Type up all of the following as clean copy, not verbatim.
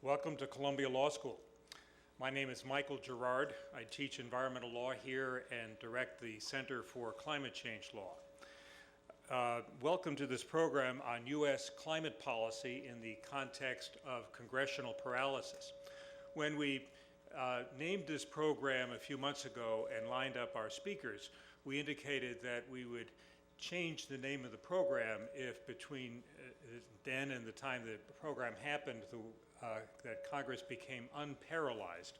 Welcome to Columbia Law School. My name is Michael Gerard. I teach environmental law here and direct the Center for Climate Change Law. Welcome to this program on U.S. climate policy in the context of congressional paralysis. When we named this program a few months ago and lined up our speakers, we indicated that we would change the name of the program if between then and the time the program happened that Congress became unparalyzed.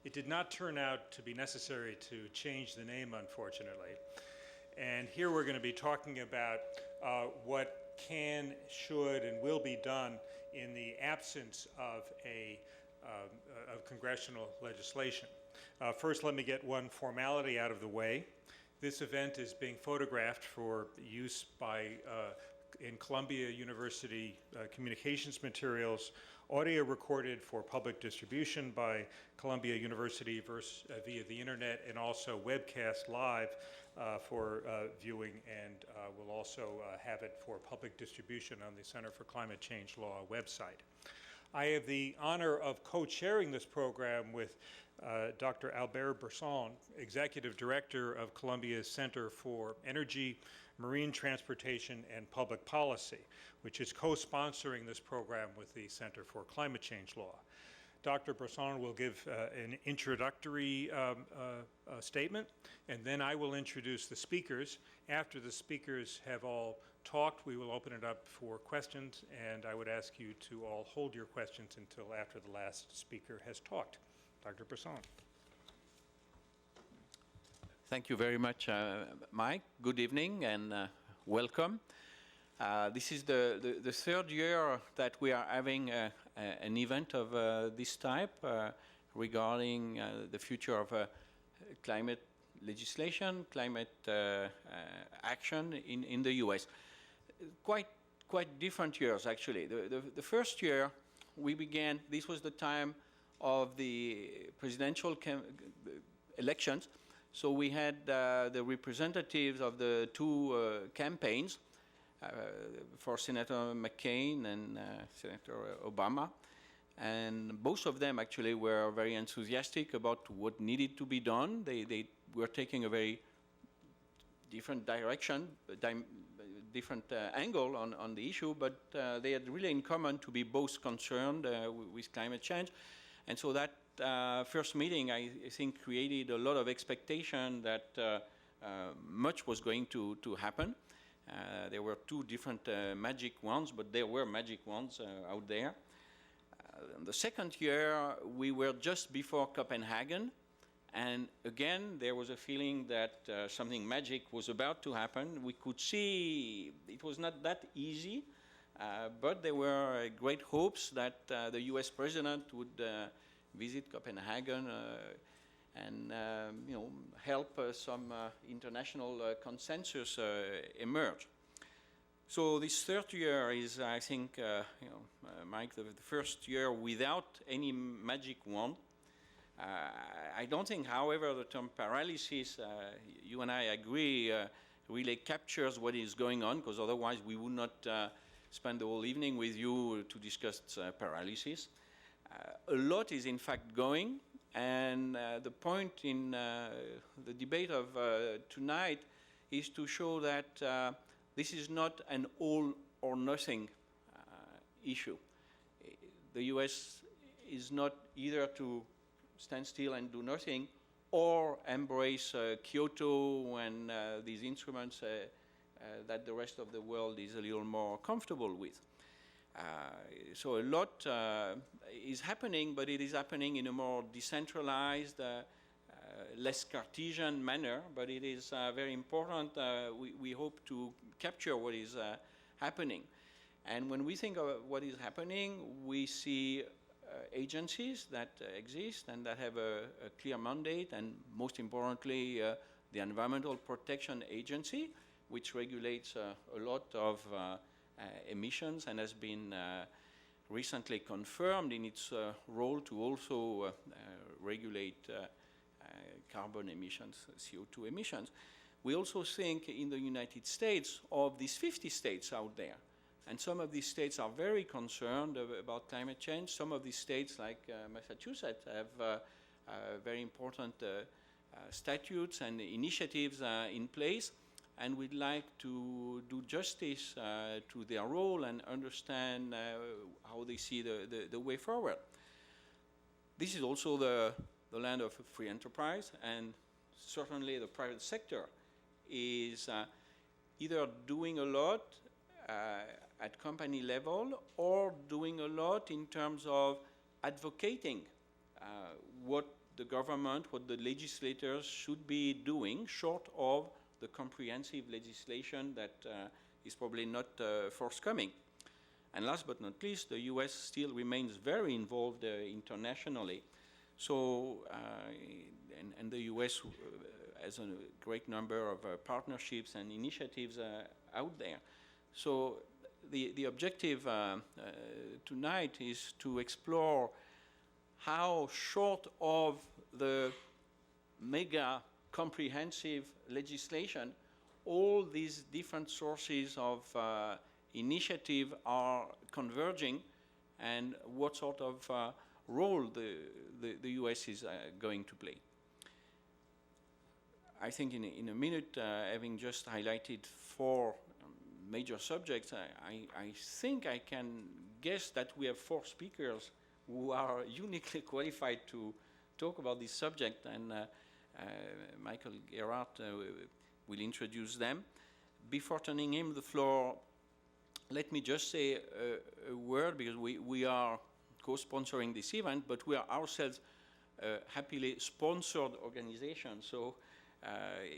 It did not turn out to be necessary to change the name, unfortunately. And here we're going to be talking about what can, should, and will be done in the absence of congressional legislation. First, let me get one formality out of the way. This event is being photographed for use in Columbia University communications materials, audio recorded for public distribution by Columbia University via the internet, and also webcast live for viewing, and we'll also have it for public distribution on the Center for Climate Change Law website. I have the honor of co-chairing this program with Dr. Albert Bresson, Executive Director of Columbia's Center for Energy, Marine Transportation, and Public Policy, which is co-sponsoring this program with the Center for Climate Change Law. Dr. Bresson will give an introductory statement, and then I will introduce the speakers. After the speakers have all talked, we will open it up for questions, and I would ask you to all hold your questions until after the last speaker has talked. Dr. Bresson. Thank you very much, Mike. Good evening and welcome. This is the third year that we are having an event of this type regarding the future of climate legislation, climate action in the US. Quite different years, actually. The first year we began, this was the time of the presidential elections. So we had the representatives of the two campaigns for Senator McCain and Senator Obama. And both of them actually were very enthusiastic about what needed to be done. They were taking a very different direction, different angle on the issue, but they had really in common to be both concerned with climate change. And so that first meeting, I think, created a lot of expectation that much was going to happen. There were two different magic wands, but there were magic wands out there. The second year, we were just before Copenhagen, and again, there was a feeling that something magic was about to happen. We could see it was not that easy, but there were great hopes that the US president would visit Copenhagen and help some international consensus emerge. So this third year is, I think, Mike, the first year without any magic wand. I don't think, however, the term paralysis, you and I agree, really captures what is going on, because otherwise we would not spend the whole evening with you to discuss paralysis. A lot is in fact going, and the point in the debate of tonight is to show that this is not an all or nothing issue. The US is not either to stand still and do nothing or embrace Kyoto and these instruments that the rest of the world is a little more comfortable with. So a lot is happening, but it is happening in a more decentralized, less Cartesian manner, but it is very important. We hope to capture what is happening. And when we think of what is happening, we see agencies that exist and that have a clear mandate, and most importantly, the Environmental Protection Agency, which regulates a lot of emissions and has been recently confirmed in its role to also regulate carbon emissions, CO2 emissions. We also think in the United States of these 50 states out there And some of these states are very concerned about climate change. Some of these states, like Massachusetts, have very important statutes and initiatives in place, and we'd like to do justice to their role and understand how they see the way forward. This is also the land of free enterprise, and certainly the private sector is either doing a lot at company level or doing a lot in terms of advocating what the government, what the legislators should be doing, short of the comprehensive legislation that is probably not forthcoming. And last but not least, the US still remains very involved internationally. So, and the US has a great number of partnerships and initiatives out there. So the objective tonight is to explore how short of the mega comprehensive legislation all these different sources of initiative are converging, and what sort of role the US is going to play. I think in a minute, having just highlighted 4 major subjects, I think I can guess that we have 4 speakers who are uniquely qualified to talk about this subject, and Michael Gerhardt will introduce them. Before turning him the floor, let me just say a word, because we are co-sponsoring this event, but we are ourselves a happily sponsored organization. So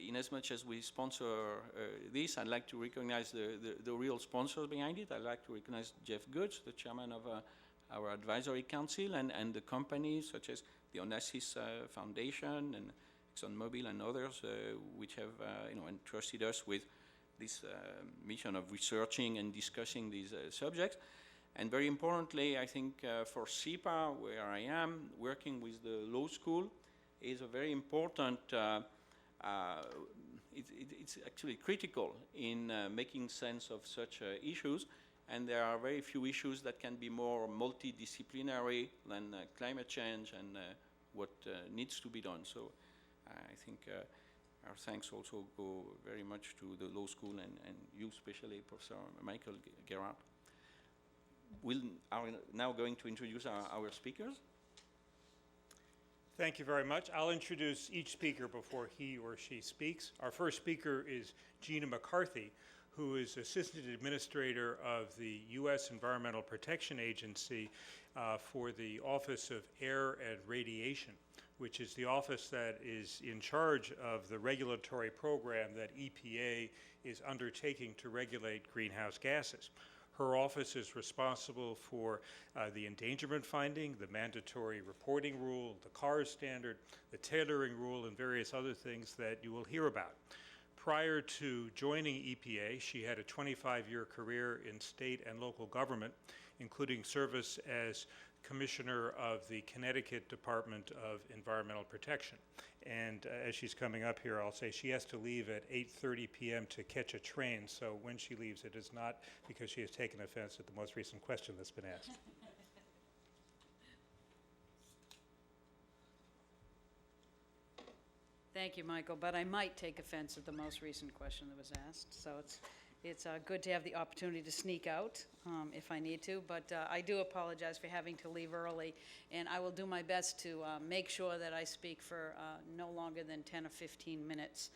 in as much as we sponsor this, I'd like to recognize the real sponsors behind it. I'd like to recognize Jeff Goods, the chairman of our advisory council, and the companies such as the Onassis Foundation and ExxonMobil and others, which have entrusted us with this mission of researching and discussing these subjects. And very importantly, I think for SIPA, where I am, working with the law school is a very important, it's actually critical in making sense of such issues. And there are very few issues that can be more multidisciplinary than climate change and what needs to be done. So I think our thanks also go very much to the law school and you, especially Professor Michael Gerhardt. We are now going to introduce our speakers. Thank you very much. I'll introduce each speaker before he or she speaks. Our first speaker is Gina McCarthy, who is Assistant Administrator of the U.S. Environmental Protection Agency for the Office of Air and Radiation, which is the office that is in charge of the regulatory program that EPA is undertaking to regulate greenhouse gases. Her office is responsible for the endangerment finding, the mandatory reporting rule, the CARS standard, the tailoring rule, and various other things that you will hear about. Prior to joining EPA, she had a 25-year career in state and local government, including service as Commissioner of the Connecticut Department of Environmental Protection. And as she's coming up here, I'll say she has to leave at 8:30 p.m. to catch a train, so when she leaves, it is not because she has taken offense at the most recent question that's been asked. Thank you, Michael, but I might take offense at the most recent question that was asked, so it's good to have the opportunity to sneak out if I need to, but I do apologize for having to leave early, and I will do my best to make sure that I speak for no longer than 10 or 15 minutes,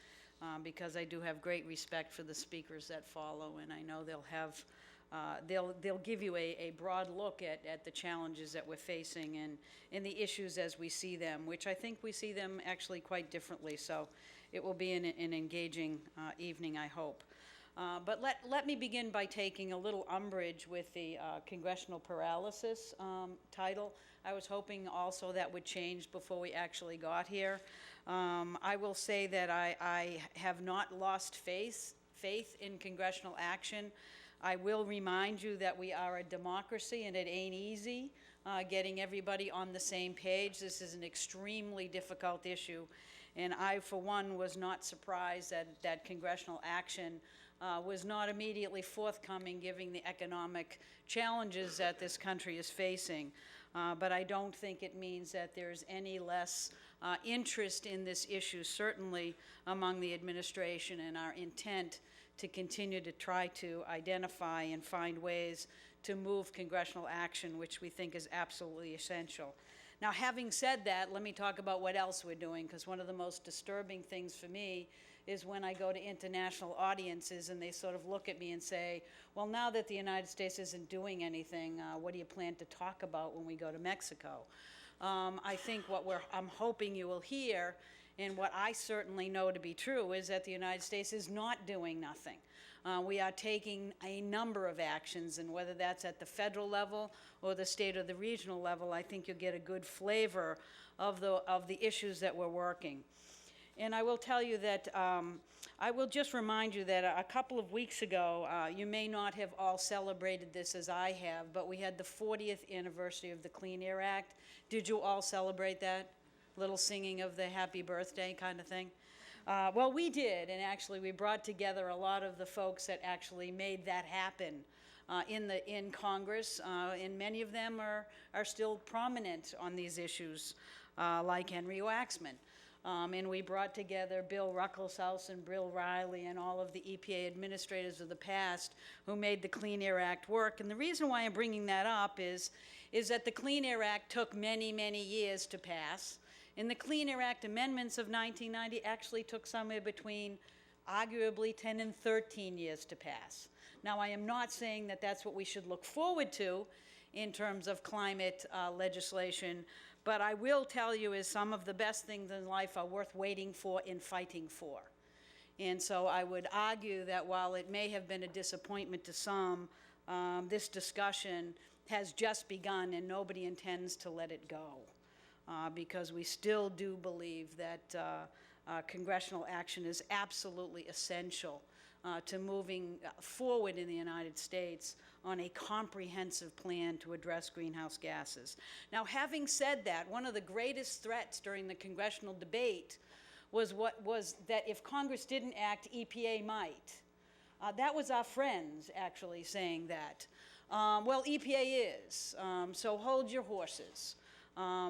because I do have great respect for the speakers that follow, and I know they'll have they'll give you a broad look at the challenges that we're facing and the issues as we see them, which I think we see them actually quite differently. So it will be an engaging evening, I hope. But let me begin by taking a little umbrage with the Congressional Paralysis title. I was hoping also that would change before we actually got here. I will say that I have not lost faith in congressional action. I will remind you that we are a democracy and it ain't easy getting everybody on the same page. This is an extremely difficult issue. And I, for one, was not surprised that congressional action was not immediately forthcoming, given the economic challenges that this country is facing. But I don't think it means that there's any less interest in this issue, certainly among the administration, and our intent to continue to try to identify and find ways to move congressional action, which we think is absolutely essential. Now, having said that, let me talk about what else we're doing, because one of the most disturbing things for me is when I go to international audiences and they sort of look at me and say, well, now that the United States isn't doing anything, what do you plan to talk about when we go to Mexico? I think what I'm hoping you will hear, and what I certainly know to be true, is that the United States is not doing nothing. We are taking a number of actions, and whether that's at the federal level or the state or the regional level, I think you'll get a good flavor of the issues that we're working. And I will tell you that, I will just remind you that a couple of weeks ago, you may not have all celebrated this as I have, but we had the 40th anniversary of the Clean Air Act. Did you all celebrate that? Little singing of the happy birthday kind of thing? Well, we did, and actually we brought together a lot of the folks that actually made that happen in Congress, and many of them are still prominent on these issues, like Henry Waxman. And we brought together Bill Ruckelshaus and Bill Riley and all of the EPA administrators of the past who made the Clean Air Act work. And the reason why I'm bringing that up is that the Clean Air Act took many, many years to pass. And the Clean Air Act amendments of 1990 actually took somewhere between arguably 10 and 13 years to pass. Now, I am not saying that that's what we should look forward to in terms of climate legislation, but I will tell you is some of the best things in life are worth waiting for and fighting for. And so I would argue that while it may have been a disappointment to some, this discussion has just begun and nobody intends to let it go. Because we still do believe that congressional action is absolutely essential to moving forward in the United States on a comprehensive plan to address greenhouse gases. Now, having said that, one of the greatest threats during the congressional debate was that if Congress didn't act, EPA might. That was our friends actually saying that. Well, EPA is, so hold your horses.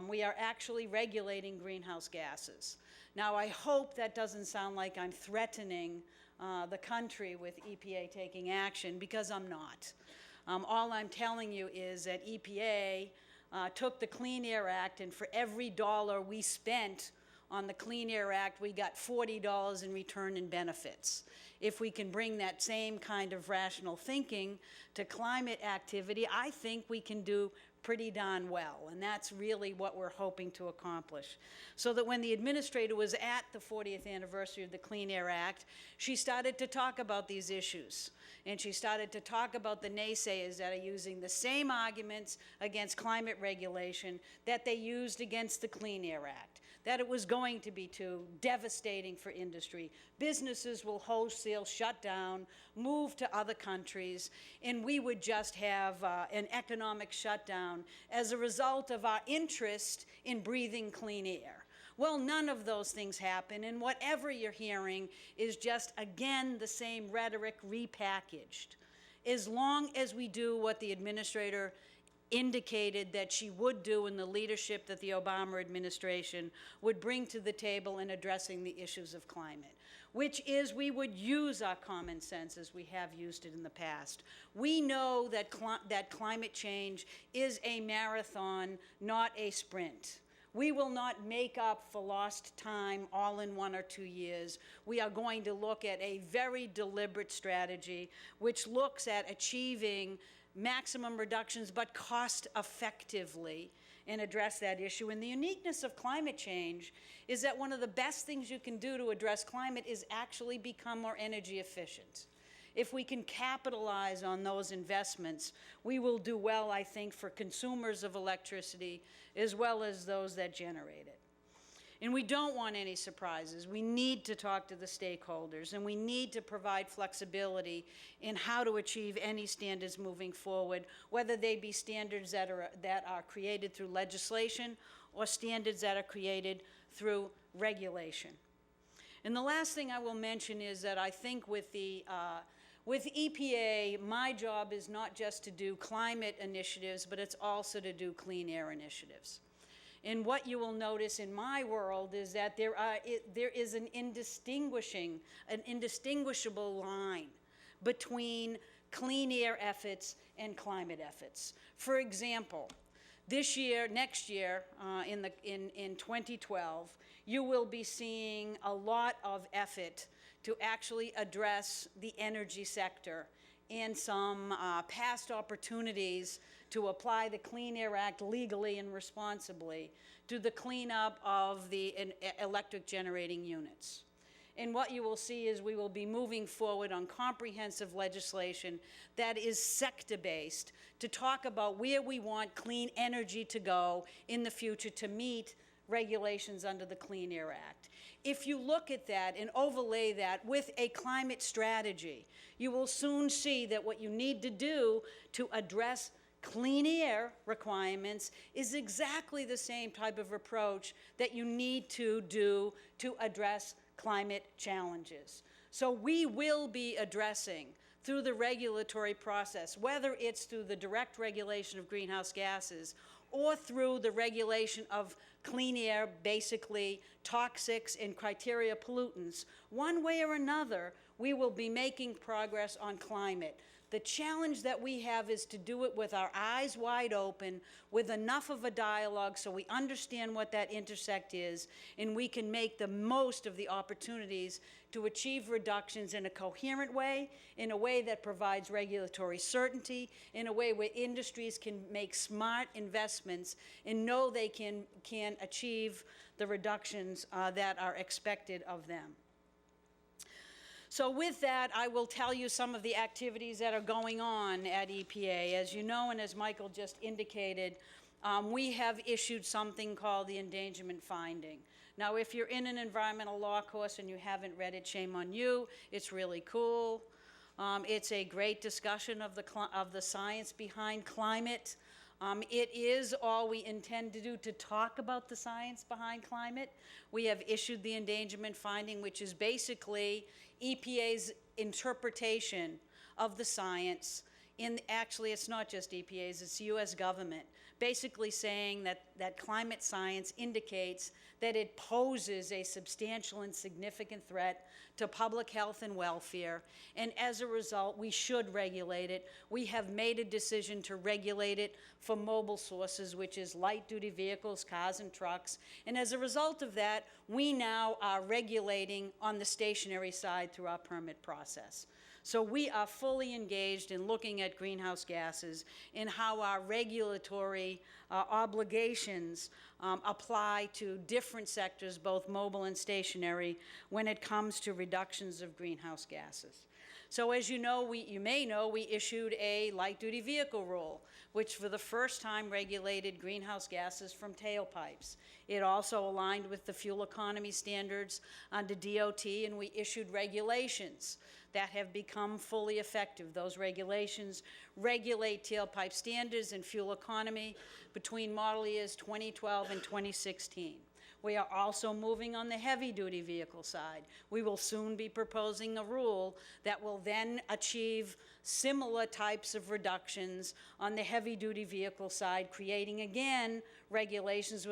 We are actually regulating greenhouse gases. Now, I hope that doesn't sound like I'm threatening the country with EPA taking action, because I'm not. All I'm telling you is that EPA took the Clean Air Act, and for every dollar we spent on the Clean Air Act, we got $40 in return in benefits. If we can bring that same kind of rational thinking to climate activity, I think we can do pretty darn well, and that's really what we're hoping to accomplish. So that when the administrator was at the 40th anniversary of the Clean Air Act, she started to talk about these issues, and she started to talk about the naysayers that are using the same arguments against climate regulation that they used against the Clean Air Act, that it was going to be too devastating for industry. Businesses will wholesale shut down, move to other countries, and we would just have an economic shutdown as a result of our interest in breathing clean air. Well, none of those things happen, and whatever you're hearing is just, again, the same rhetoric repackaged. As long as we do what the administrator indicated that she would do in the leadership that the Obama administration would bring to the table in addressing the issues of climate, which is we would use our common sense as we have used it in the past. We know that climate change is a marathon, not a sprint. We will not make up for lost time all in 1 or 2 years. We are going to look at a very deliberate strategy which looks at achieving maximum reductions, but cost effectively, and address that issue. And the uniqueness of climate change is that one of the best things you can do to address climate is actually become more energy efficient. If we can capitalize on those investments, we will do well, I think, for consumers of electricity as well as those that generate it. And we don't want any surprises. We need to talk to the stakeholders, and we need to provide flexibility in how to achieve any standards moving forward, whether they be standards that are created through legislation or standards that are created through regulation. And the last thing I will mention is that I think with EPA, my job is not just to do climate initiatives, but it's also to do clean air initiatives. And what you will notice in my world is that there is an indistinguishable line between clean air efforts and climate efforts. For example, next year, in 2012, you will be seeing a lot of effort to actually address the energy sector and some past opportunities to apply the Clean Air Act legally and responsibly to the cleanup of the electric generating units. And what you will see is we will be moving forward on comprehensive legislation that is sector-based to talk about where we want clean energy to go in the future to meet regulations under the Clean Air Act. If you look at that and overlay that with a climate strategy, you will soon see that what you need to do to address clean air requirements is exactly the same type of approach that you need to do to address climate challenges. So we will be addressing through the regulatory process, whether it's through the direct regulation of greenhouse gases or through the regulation of clean air, basically toxics and criteria pollutants, one way or another, we will be making progress on climate. The challenge that we have is to do it with our eyes wide open, with enough of a dialogue so we understand what that intersect is, and we can make the most of the opportunities to achieve reductions in a coherent way, in a way that provides regulatory certainty, in a way where industries can make smart investments and know they can achieve the reductions that are expected of them. So with that, I will tell you some of the activities that are going on at EPA. As you know, and as Michael just indicated, we have issued something called the endangerment finding. Now, if you're in an environmental law course and you haven't read it, shame on you. It's really cool. It's a great discussion of the science behind climate. It is all we intend to do to talk about the science behind climate. We have issued the endangerment finding, which is basically EPA's interpretation of the science. Actually, it's not just EPA's, it's the U.S. government, basically saying that climate science indicates that it poses a substantial and significant threat to public health and welfare, and as a result, we should regulate it. We have made a decision to regulate it for mobile sources, which is light-duty vehicles, cars, and trucks, and as a result of that, we now are regulating on the stationary side through our permit process. So we are fully engaged in looking at greenhouse gases and how our regulatory obligations apply to different sectors, both mobile and stationary, when it comes to reductions of greenhouse gases. So as you know, you may know, we issued a light-duty vehicle rule, which for the first time regulated greenhouse gases from tailpipes. It also aligned with the fuel economy standards under DOT, and we issued regulations that have become fully effective. Those regulations regulate tailpipe standards and fuel economy between model years 2012 and 2016. We are also moving on the heavy-duty vehicle side. We will soon be proposing a rule that will then achieve similar types of reductions on the heavy-duty vehicle side, creating, again, regulations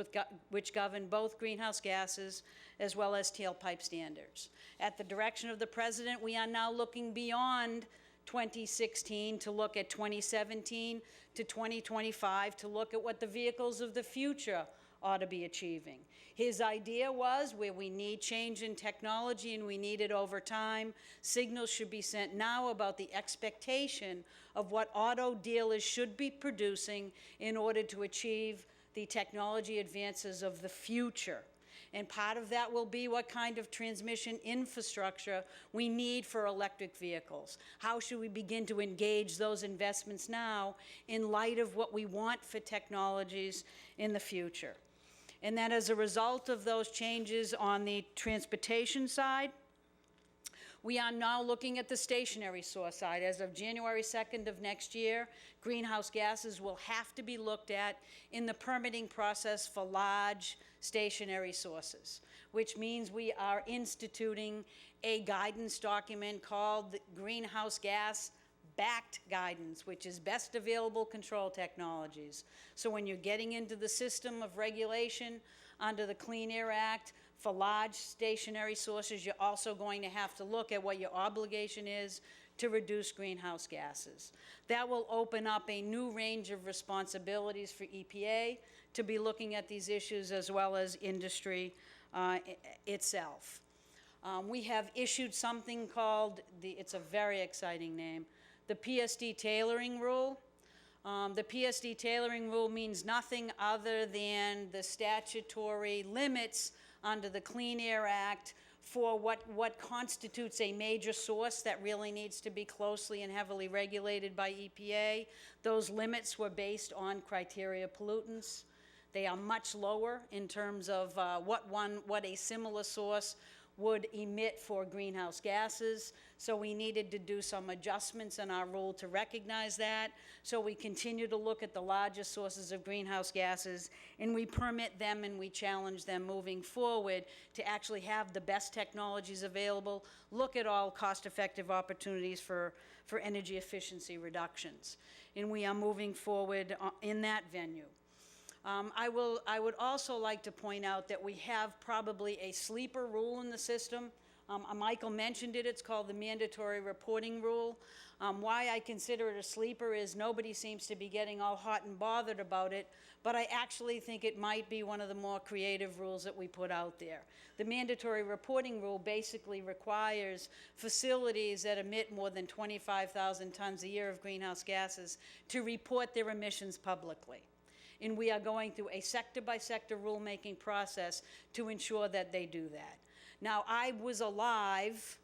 which govern both greenhouse gases as well as tailpipe standards. At the direction of the President, we are now looking beyond 2016 to look at 2017 to 2025 to look at what the vehicles of the future ought to be achieving. His idea was where we need change in technology and we need it over time, signals should be sent now about the expectation of what auto dealers should be producing in order to achieve the technology advances of the future. And part of that will be what kind of transmission infrastructure we need for electric vehicles. How should we begin to engage those investments now in light of what we want for technologies in the future? And that as a result of those changes on the transportation side, we are now looking at the stationary source side. As of January 2nd of next year, greenhouse gases will have to be looked at in the permitting process for large stationary sources, which means we are instituting a guidance document called the Greenhouse Gas Backed Guidance, which is best available control technologies. So when you're getting into the system of regulation under the Clean Air Act for large stationary sources, you're also going to have to look at what your obligation is to reduce greenhouse gases. That will open up a new range of responsibilities for EPA to be looking at these issues, as well as industry itself. We have issued something called, it's a very exciting name, the PSD tailoring rule. The PSD tailoring rule means nothing other than the statutory limits under the Clean Air Act for what constitutes a major source that really needs to be closely and heavily regulated by EPA. Those limits were based on criteria pollutants. They are much lower in terms of what a similar source would emit for greenhouse gases. So we needed to do some adjustments in our rule to recognize that. So we continue to look at the largest sources of greenhouse gases, and we permit them and we challenge them moving forward to actually have the best technologies available, look at all cost-effective opportunities for energy efficiency reductions. And we are moving forward in that venue. I would also like to point out that we have probably a sleeper rule in the system. Michael mentioned it. It's called the mandatory reporting rule. Why I consider it a sleeper is nobody seems to be getting all hot and bothered about it, but I actually think it might be one of the more creative rules that we put out there. The mandatory reporting rule basically requires facilities that emit more than 25,000 tons a year of greenhouse gases to report their emissions publicly. And we are going through a sector-by-sector rulemaking process to ensure that they do that. Now, I was alive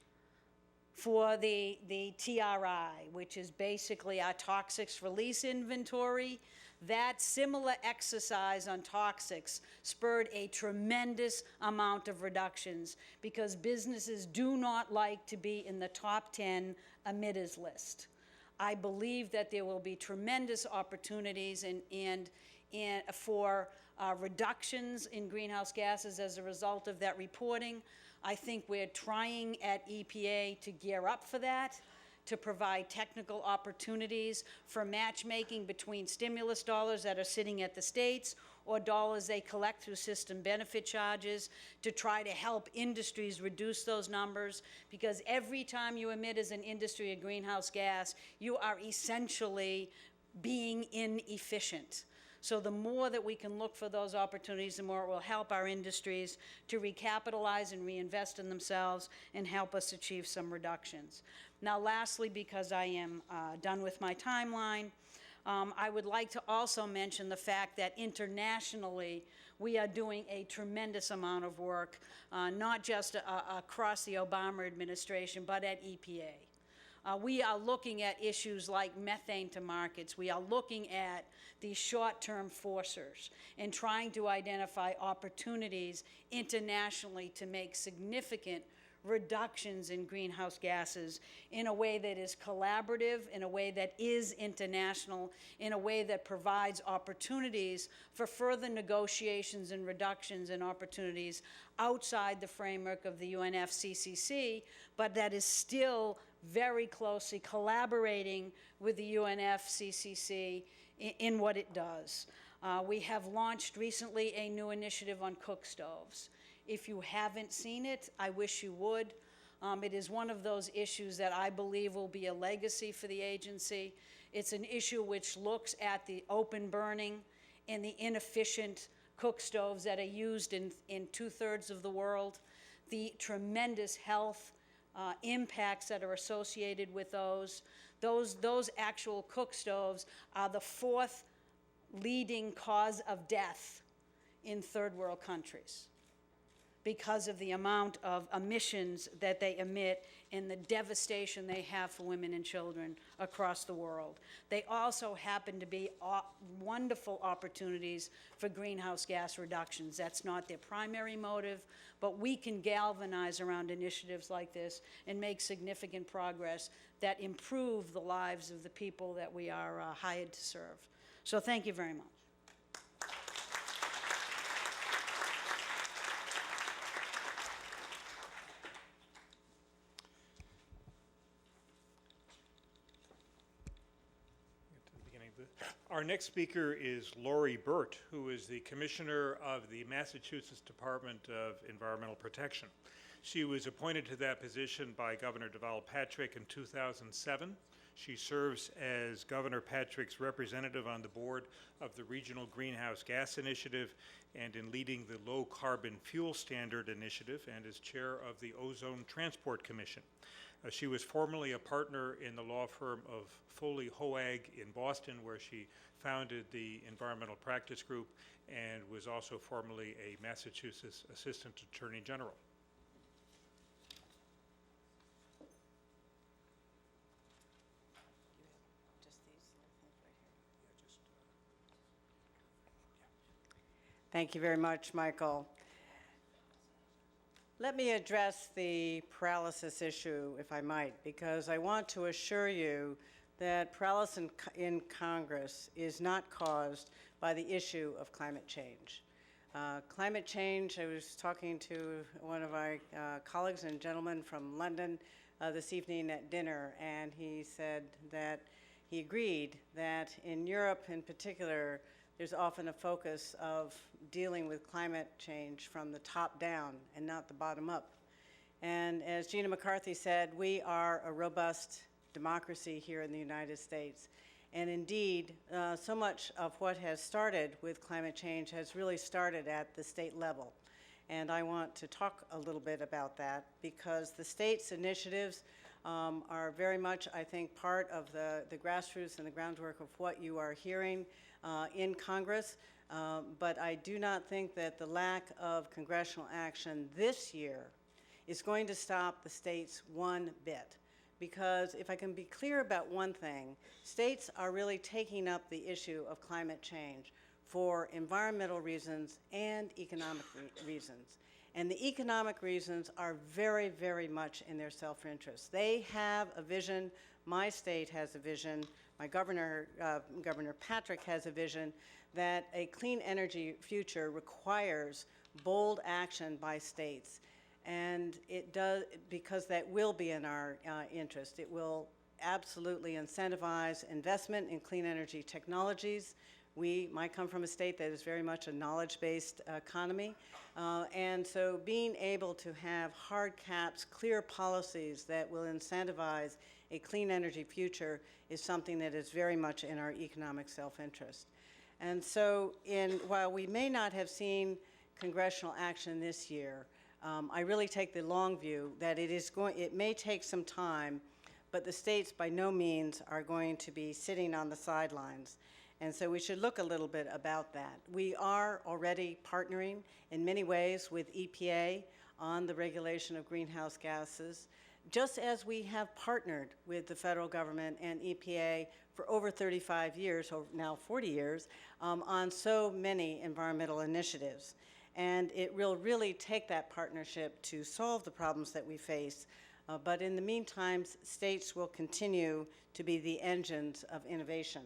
for the TRI, which is basically our toxics release inventory. That similar exercise on toxics spurred a tremendous amount of reductions because businesses do not like to be in the top 10 emitters list. I believe that there will be tremendous opportunities for reductions in greenhouse gases as a result of that reporting. I think we're trying at EPA to gear up for that, to provide technical opportunities for matchmaking between stimulus dollars that are sitting at the states or dollars they collect through system benefit charges to try to help industries reduce those numbers, because every time you emit as an industry a greenhouse gas, you are essentially being inefficient. So the more that we can look for those opportunities, the more it will help our industries to recapitalize and reinvest in themselves and help us achieve some reductions. Now, lastly, because I am done with my timeline, I would like to also mention the fact that internationally, we are doing a tremendous amount of work, not just across the Obama administration, but at EPA. We are looking at issues like methane to markets. We are looking at these short-term forcers and trying to identify opportunities internationally to make significant reductions in greenhouse gases in a way that is collaborative, in a way that is international, in a way that provides opportunities for further negotiations and reductions and opportunities outside the framework of the UNFCCC, but that is still very closely collaborating with the UNFCCC in what it does. We have launched recently a new initiative on cook stoves. If you haven't seen it, I wish you would. It is one of those issues that I believe will be a legacy for the agency. It's an issue which looks at the open burning and the inefficient cook stoves that are used in 2/3 of the world, the tremendous health impacts that are associated with those. Those actual cook stoves are the 4th leading cause of death in third world countries because of the amount of emissions that they emit and the devastation they have for women and children across the world. They also happen to be wonderful opportunities for greenhouse gas reductions. That's not their primary motive, but we can galvanize around initiatives like this and make significant progress that improve the lives of the people that we are hired to serve. So thank you very much. Our next speaker is Lori Burt, who is the Commissioner of the Massachusetts Department of Environmental Protection. She was appointed to that position by Governor Deval Patrick in 2007. She serves as Governor Patrick's representative on the board of the Regional Greenhouse Gas Initiative and in leading the Low Carbon Fuel Standard Initiative, and is chair of the Ozone Transport Commission. She was formerly a partner in the law firm of Foley Hoag in Boston, where she founded the Environmental Practice Group, and was also formerly a Massachusetts Assistant Attorney General. Thank you very much, Michael. Let me address the paralysis issue, if I might, because I want to assure you that paralysis in Congress is not caused by the issue of climate change. Climate change, I was talking to one of my colleagues and gentlemen from London this evening at dinner, and he said that he agreed that in Europe in particular, there's often a focus of dealing with climate change from the top down and not the bottom up. And as Gina McCarthy said, we are a robust democracy here in the United States. And indeed, so much of what has started with climate change has really started at the state level. And I want to talk a little bit about that because the state's initiatives are very much, I think, part of the grassroots and the groundwork of what you are hearing in Congress. But I do not think that the lack of congressional action this year is going to stop the states one bit. Because if I can be clear about one thing, states are really taking up the issue of climate change for environmental reasons and economic reasons. And the economic reasons are very, very much in their self-interest. They have a vision. My state has a vision. My governor, Governor Patrick, has a vision that a clean energy future requires bold action by states. And it does, because that will be in our interest. It will absolutely incentivize investment in clean energy technologies. We might come from a state that is very much a knowledge-based economy. And so being able to have hard caps, clear policies that will incentivize a clean energy future is something that is very much in our economic self-interest. And so while we may not have seen congressional action this year, I really take the long view that it may take some time, but the states by no means are going to be sitting on the sidelines. And so we should look a little bit about that. We are already partnering in many ways with EPA on the regulation of greenhouse gases, just as we have partnered with the federal government and EPA for over 35 years, or now 40 years, on so many environmental initiatives. And it will really take that partnership to solve the problems that we face. But in the meantime, states will continue to be the engines of innovation.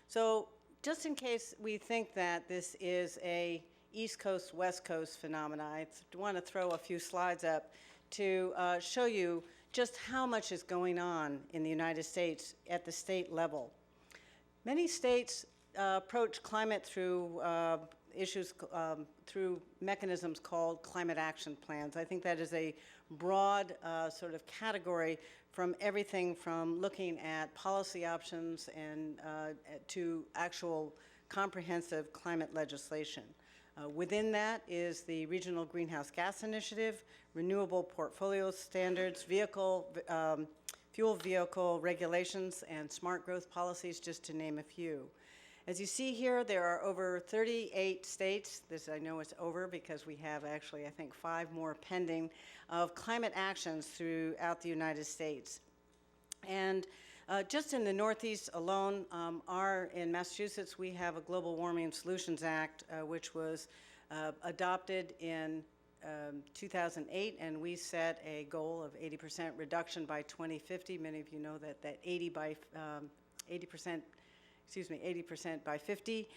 So just in case we think that this is a East Coast, West Coast phenomena, I want to throw a few slides up to show you just how much is going on in the United States at the state level. Many states approach climate through issues through mechanisms called climate action plans. I think that is a broad sort of category from everything from looking at policy options and to actual comprehensive climate legislation. Within that is the Regional Greenhouse Gas Initiative, Renewable Portfolio Standards, fuel vehicle regulations, and smart growth policies, just to name a few. As you see here, there are over 38 states, this I know it's over because we have actually, I think, 5 more pending, of climate actions throughout the United States. And just in the Northeast alone, in Massachusetts, we have a Global Warming Solutions Act, which was adopted in 2008, and we set a goal of 80% reduction by 2050. Many of you know that 80% by 50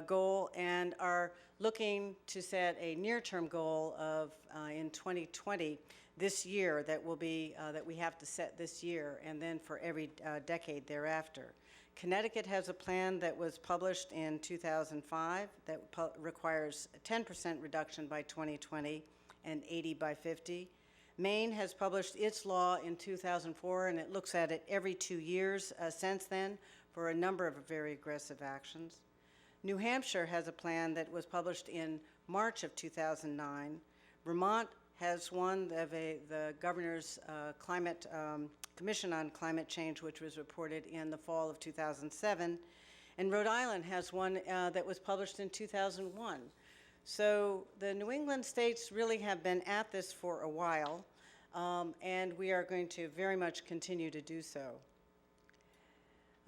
goal, and are looking to set a near-term goal of, in 2020, this year that will be, that we have to set this year, and then for every decade thereafter. Connecticut has a plan that was published in 2005 that requires a 10% reduction by 2020 and 80 by 50. Maine has published its law in 2004, and it looks at it every 2 years since then for a number of very aggressive actions. New Hampshire has a plan that was published in March of 2009. Vermont has one of the governor's climate Commission on Climate Change, which was reported in the fall of 2007. And Rhode Island has one that was published in 2001. So the New England states really have been at this for a while, and we are going to very much continue to do so.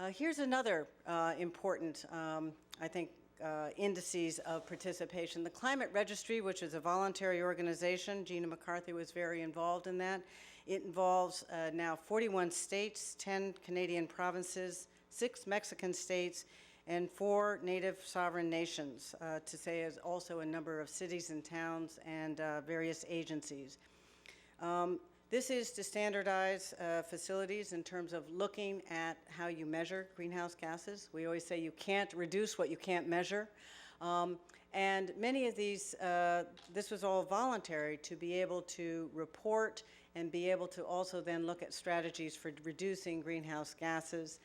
Here's another important, I think, indices of participation. The Climate Registry, which is a voluntary organization, Gina McCarthy was very involved in that. It involves now 41 states, 10 Canadian provinces, 6 Mexican states, and 4 native sovereign nations, to say as also a number of cities and towns and various agencies. This is to standardize facilities in terms of looking at how you measure greenhouse gases. We always say you can't reduce what you can't measure. And many of these, this was all voluntary to be able to report and be able to also then look at strategies for reducing greenhouse gases.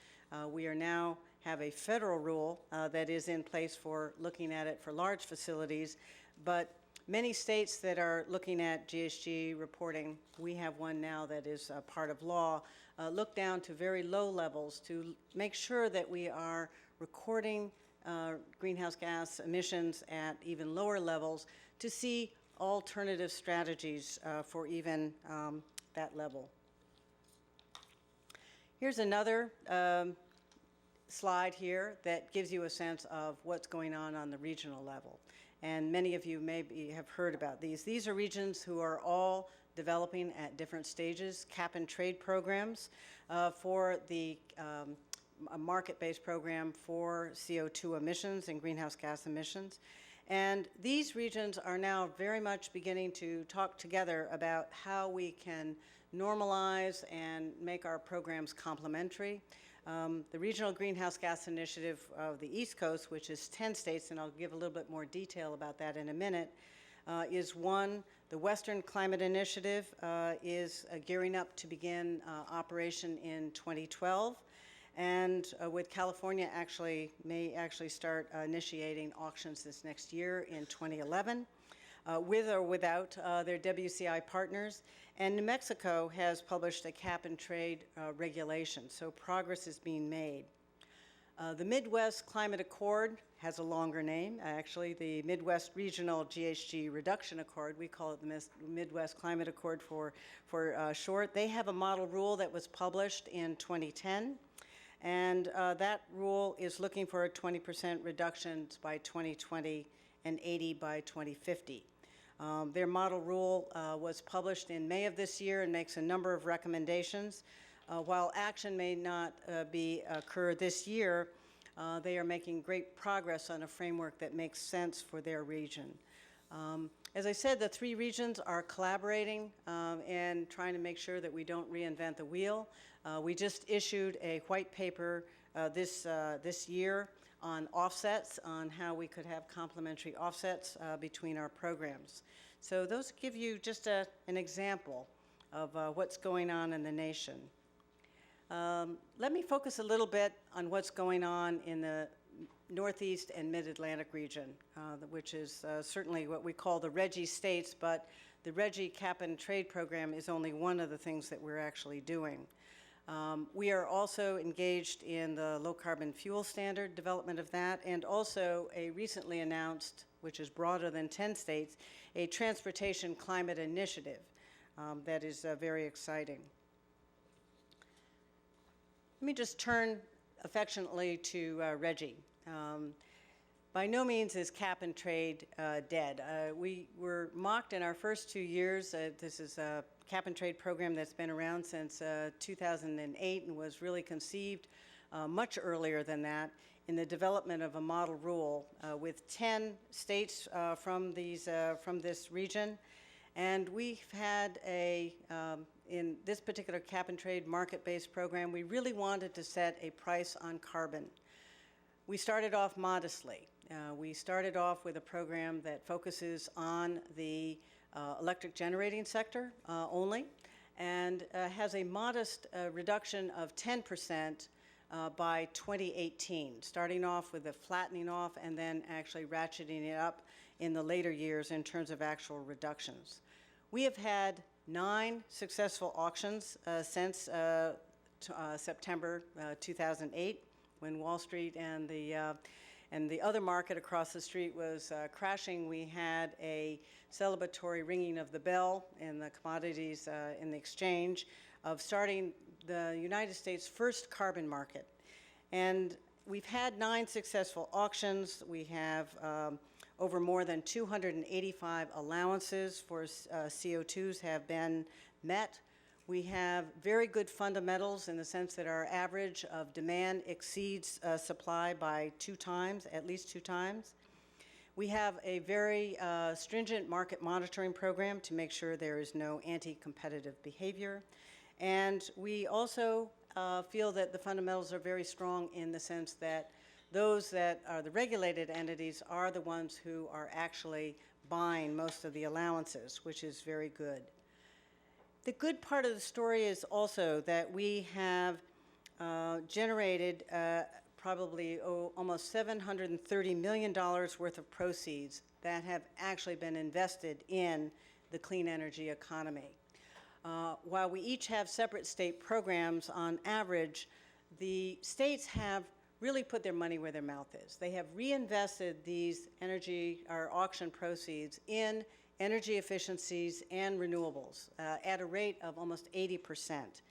We are now have a federal rule that is in place for looking at it for large facilities, but many states that are looking at GHG reporting, we have one now that is part of law, look down to very low levels to make sure that we are recording greenhouse gas emissions at even lower levels to see alternative strategies for even that level. Here's another slide here that gives you a sense of what's going on the regional level. And many of you maybe have heard about these. These are regions who are all developing at different stages cap and trade programs for the a market-based program for CO2 emissions and greenhouse gas emissions. And these regions are now very much beginning to talk together about how we can normalize and make our programs complementary. The Regional Greenhouse Gas Initiative of the East Coast, which is 10 states, and I'll give a little bit more detail about that in a minute, is one. The Western Climate Initiative is gearing up to begin operation in 2012. And with California may actually start initiating auctions this next year in 2011, with or without their WCI partners. And New Mexico has published a cap and trade regulation, so progress is being made. The Midwest Climate Accord has a longer name, actually, the Midwest Regional GHG Reduction Accord. We call it the Midwest Climate Accord for short. They have a model rule that was published in 2010. And that rule is looking for a 20% reduction by 2020 and 80 by 2050. Their model rule was published in May of this year and makes a number of recommendations. While action may not occur this year, they are making great progress on a framework that makes sense for their region. As I said, the 3 regions are collaborating and trying to make sure that we don't reinvent the wheel. We just issued a white paper this year on offsets, on how we could have complementary offsets between our programs. So those give you just an example of what's going on in the nation. Let me focus a little bit on what's going on in the Northeast and Mid-Atlantic region, which is certainly what we call the RGGI states, but the RGGI Cap and Trade Program is only one of the things that we're actually doing. We are also engaged in the low carbon fuel standard development of that, and also a recently announced, which is broader than 10 states, a transportation climate initiative that is very exciting. Let me just turn affectionately to RGGI. By no means is cap and trade dead. We were mocked in our first 2 years. This is a cap and trade program that's been around since 2008 and was really conceived much earlier than that in the development of a model rule with 10 states from this region. And we've had in this particular cap and trade market-based program, we really wanted to set a price on carbon. We started off modestly. We started off with a program that focuses on the electric generating sector only, and has a modest reduction of 10% by 2018, starting off with a flattening off and then actually ratcheting it up in the later years in terms of actual reductions. We have had 9 successful auctions since September 2008, when Wall Street and the other market across the street was crashing. We had a celebratory ringing of the bell in the commodities in the exchange of starting the United States' first carbon market. And we've had 9 successful auctions. We have over more than 285 allowances for CO2s have been met. We have very good fundamentals in the sense that our average of demand exceeds supply by 2 times, at least 2 times. We have a very stringent market monitoring program to make sure there is no anti-competitive behavior. And we also feel that the fundamentals are very strong in the sense that those that are the regulated entities are the ones who are actually buying most of the allowances, which is very good. The good part of the story is also that we have generated probably almost $730 million worth of proceeds that have actually been invested in the clean energy economy. While we each have separate state programs, on average, the states have really put their money where their mouth is. They have reinvested these auction proceeds in energy efficiencies and renewables at a rate of almost 80%,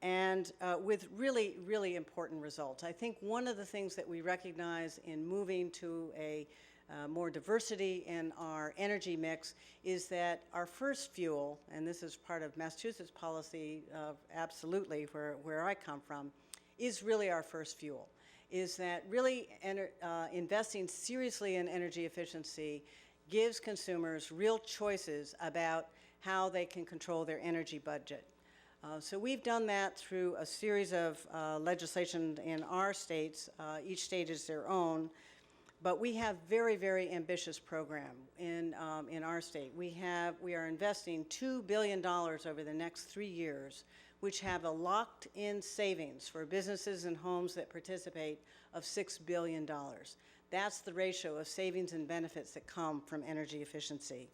and with really, really important results. I think one of the things that we recognize in moving to a more diversity in our energy mix is that our first fuel, and this is part of Massachusetts policy, absolutely, where I come from, is really our first fuel, is that really investing seriously in energy efficiency gives consumers real choices about how they can control their energy budget. So we've done that through a series of legislation in our states. Each state is their own. But we have very, very ambitious program in our state. We are investing $2 billion over the next 3 years, which have a locked-in savings for businesses and homes that participate of $6 billion. That's the ratio of savings and benefits that come from energy efficiency.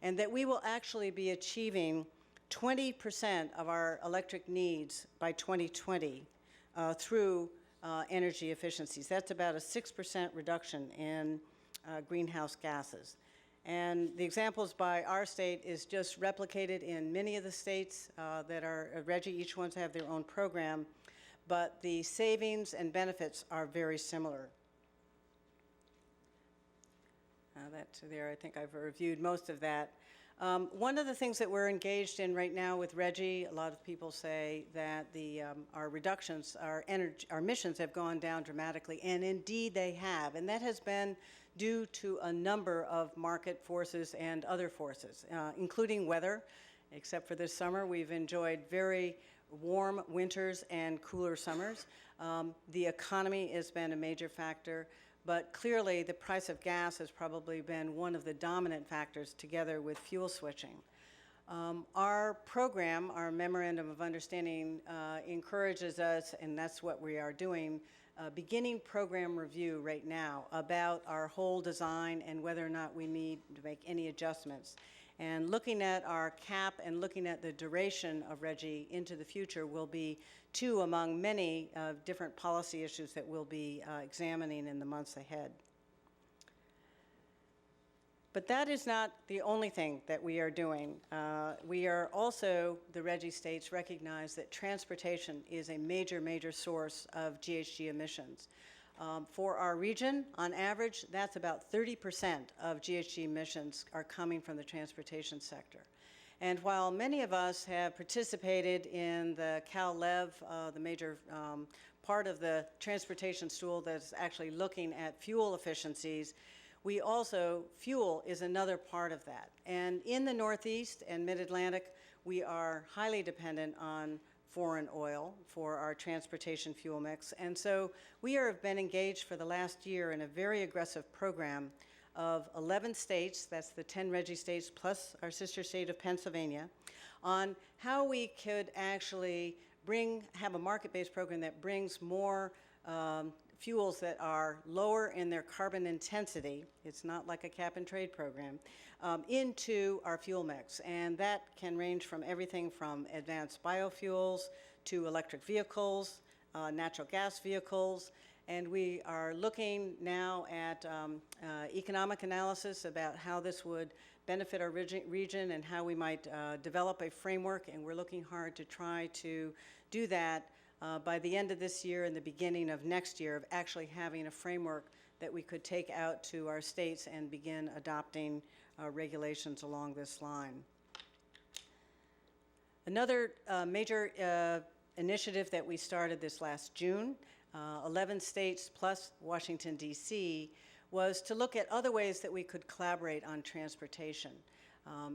And that we will actually be achieving 20% of our electric needs by 2020 through energy efficiencies. That's about a 6% reduction in greenhouse gases. And the examples by our state is just replicated in many of the states that are RGGI. Each one's have their own program, but the savings and benefits are very similar. There, I think I've reviewed most of that. One of the things that we're engaged in right now with RGGI, a lot of people say that our reductions, our emissions have gone down dramatically, and indeed they have. And that has been due to a number of market forces and other forces, including weather. Except for this summer, we've enjoyed very warm winters and cooler summers. The economy has been a major factor. But clearly, the price of gas has probably been one of the dominant factors together with fuel switching. Our program, our Memorandum of Understanding, encourages us, and that's what we are doing, beginning program review right now about our whole design and whether or not we need to make any adjustments. And looking at our cap and looking at the duration of RGGI into the future will be 2 among many different policy issues that we'll be examining in the months ahead. But that is not the only thing that we are doing. We are also, the RGGI states recognize that transportation is a major, major source of GHG emissions. For our region, on average, that's about 30% of GHG emissions are coming from the transportation sector. And while many of us have participated in the Cal-Lev, the major part of the transportation stool that's actually looking at fuel efficiencies, we also, fuel is another part of that. And in the Northeast and Mid-Atlantic, we are highly dependent on foreign oil for our transportation fuel mix. And so we have been engaged for the last year in a very aggressive program of 11 states, that's the 10 RGGI states plus our sister state of Pennsylvania, on how we could actually have a market-based program that brings more fuels that are lower in their carbon intensity, it's not like a cap and trade program, into our fuel mix. And that can range from everything from advanced biofuels to electric vehicles, natural gas vehicles, and we are looking now at economic analysis about how this would benefit our region and how we might develop a framework, and we're looking hard to try to do that by the end of this year and the beginning of next year, of actually having a framework that we could take out to our states and begin adopting regulations along this line. Another major initiative that we started this last June, 11 states plus Washington, D.C., was to look at other ways that we could collaborate on transportation.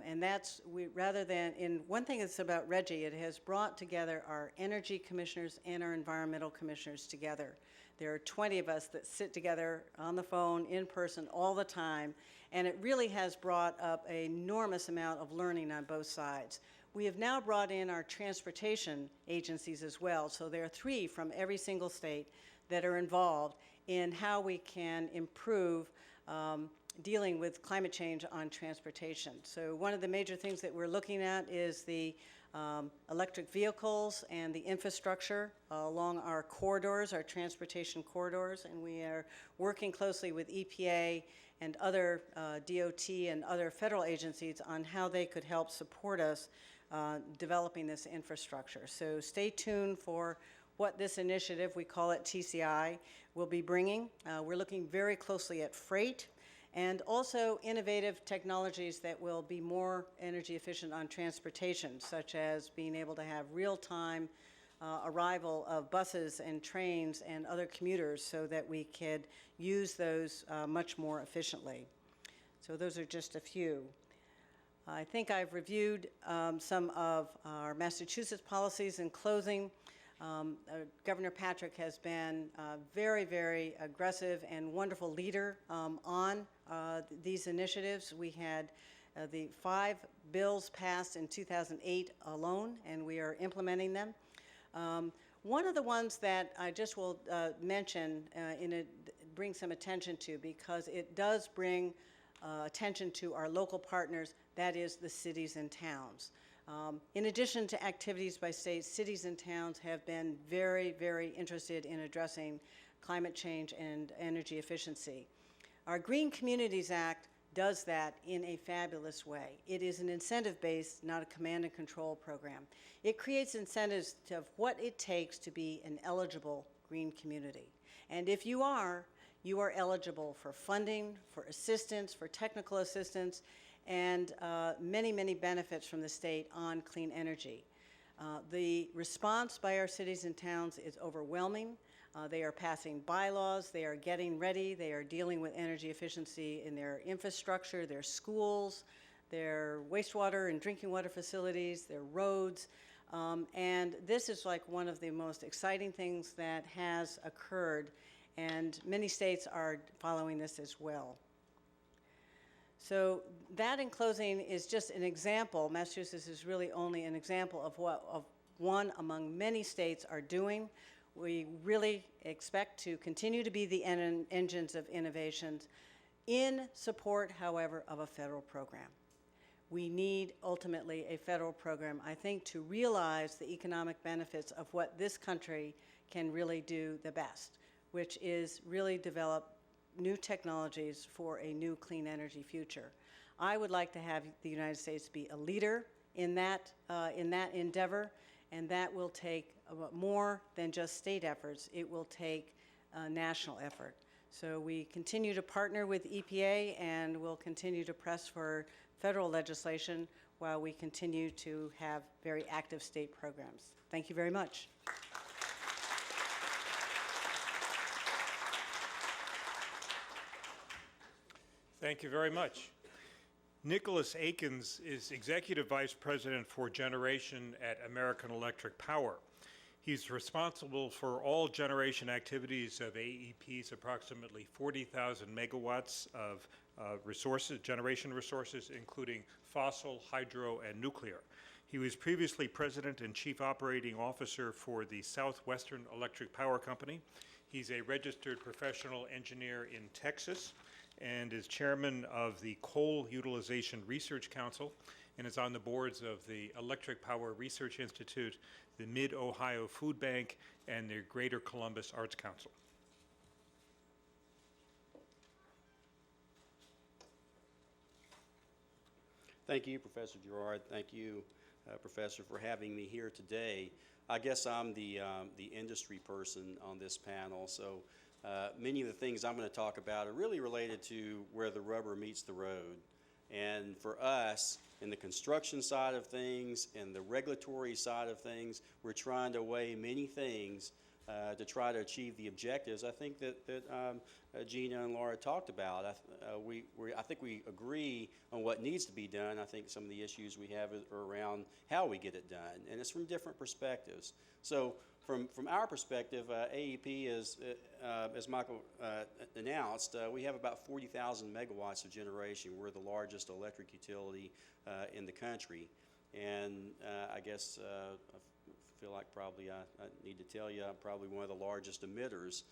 And that's, rather than, one thing that's about RGGI, it has brought together our energy commissioners and our environmental commissioners together. There are 20 of us that sit together on the phone, in person, all the time, and it really has brought up an enormous amount of learning on both sides. We have now brought in our transportation agencies as well, so there are 3 from every single state that are involved in how we can improve dealing with climate change on transportation. So one of the major things that we're looking at is the electric vehicles and the infrastructure along our corridors, our transportation corridors, and we are working closely with EPA and other DOT and other federal agencies on how they could help support us developing this infrastructure. So stay tuned for what this initiative, we call it TCI, will be bringing. We're looking very closely at freight and also innovative technologies that will be more energy efficient on transportation, such as being able to have real-time arrival of buses and trains and other commuters so that we could use those much more efficiently. So those are just a few. I think I've reviewed some of our Massachusetts policies. In closing, Governor Patrick has been a very, very aggressive and wonderful leader on these initiatives. We had the 5 bills passed in 2008 alone, and we are implementing them. One of the ones that I just will mention, bring some attention to, because it does bring attention to our local partners, that is the cities and towns. In addition to activities by states, cities and towns have been very, very interested in addressing climate change and energy efficiency. Our Green Communities Act does that in a fabulous way. It is an incentive-based, not a command and control program. It creates incentives of what it takes to be an eligible green community. And if you are eligible for funding, for assistance, for technical assistance, and many, many benefits from the state on clean energy. The response by our cities and towns is overwhelming. They are passing bylaws, they are getting ready, they are dealing with energy efficiency in their infrastructure, their schools, their wastewater and drinking water facilities, their roads, and this is like one of the most exciting things that has occurred, and many states are following this as well. So that, in closing, is just an example. Massachusetts is really only an example of what one among many states are doing. We really expect to continue to be the engines of innovations in support, however, of a federal program. We need ultimately a federal program, I think, to realize the economic benefits of what this country can really do the best, which is really develop new technologies for a new clean energy future. I would like to have the United States be a leader in that endeavor, and that will take more than just state efforts. It will take national effort. So we continue to partner with EPA, and we'll continue to press for federal legislation while we continue to have very active state programs. Thank you very much. Thank you very much. Nicholas Akins is Executive Vice President for Generation at American Electric Power. He's responsible for all generation activities of AEP's approximately 40,000 megawatts of generation resources, including fossil, hydro, and nuclear. He was previously President and Chief Operating Officer for the Southwestern Electric Power Company. He's a registered professional engineer in Texas and is chairman of the Coal Utilization Research Council and is on the boards of the Electric Power Research Institute, the Mid-Ohio Food Bank, and the Greater Columbus Arts Council. Thank you, Professor Gerard. Thank you, Professor, for having me here today. I guess I'm the industry person on this panel, so many of the things I'm going to talk about are really related to where the rubber meets the road. And for us, in the construction side of things and the regulatory side of things, we're trying to weigh many things to try to achieve the objectives I think that Gina and Laura talked about. I think we agree on what needs to be done. I think some of the issues we have are around how we get it done, and it's from different perspectives. So from our perspective, AEP is, as Michael announced, we have about 40,000 megawatts of generation. We're the largest electric utility in the country, and I guess I feel like probably I need to tell you I'm probably one of the largest emitters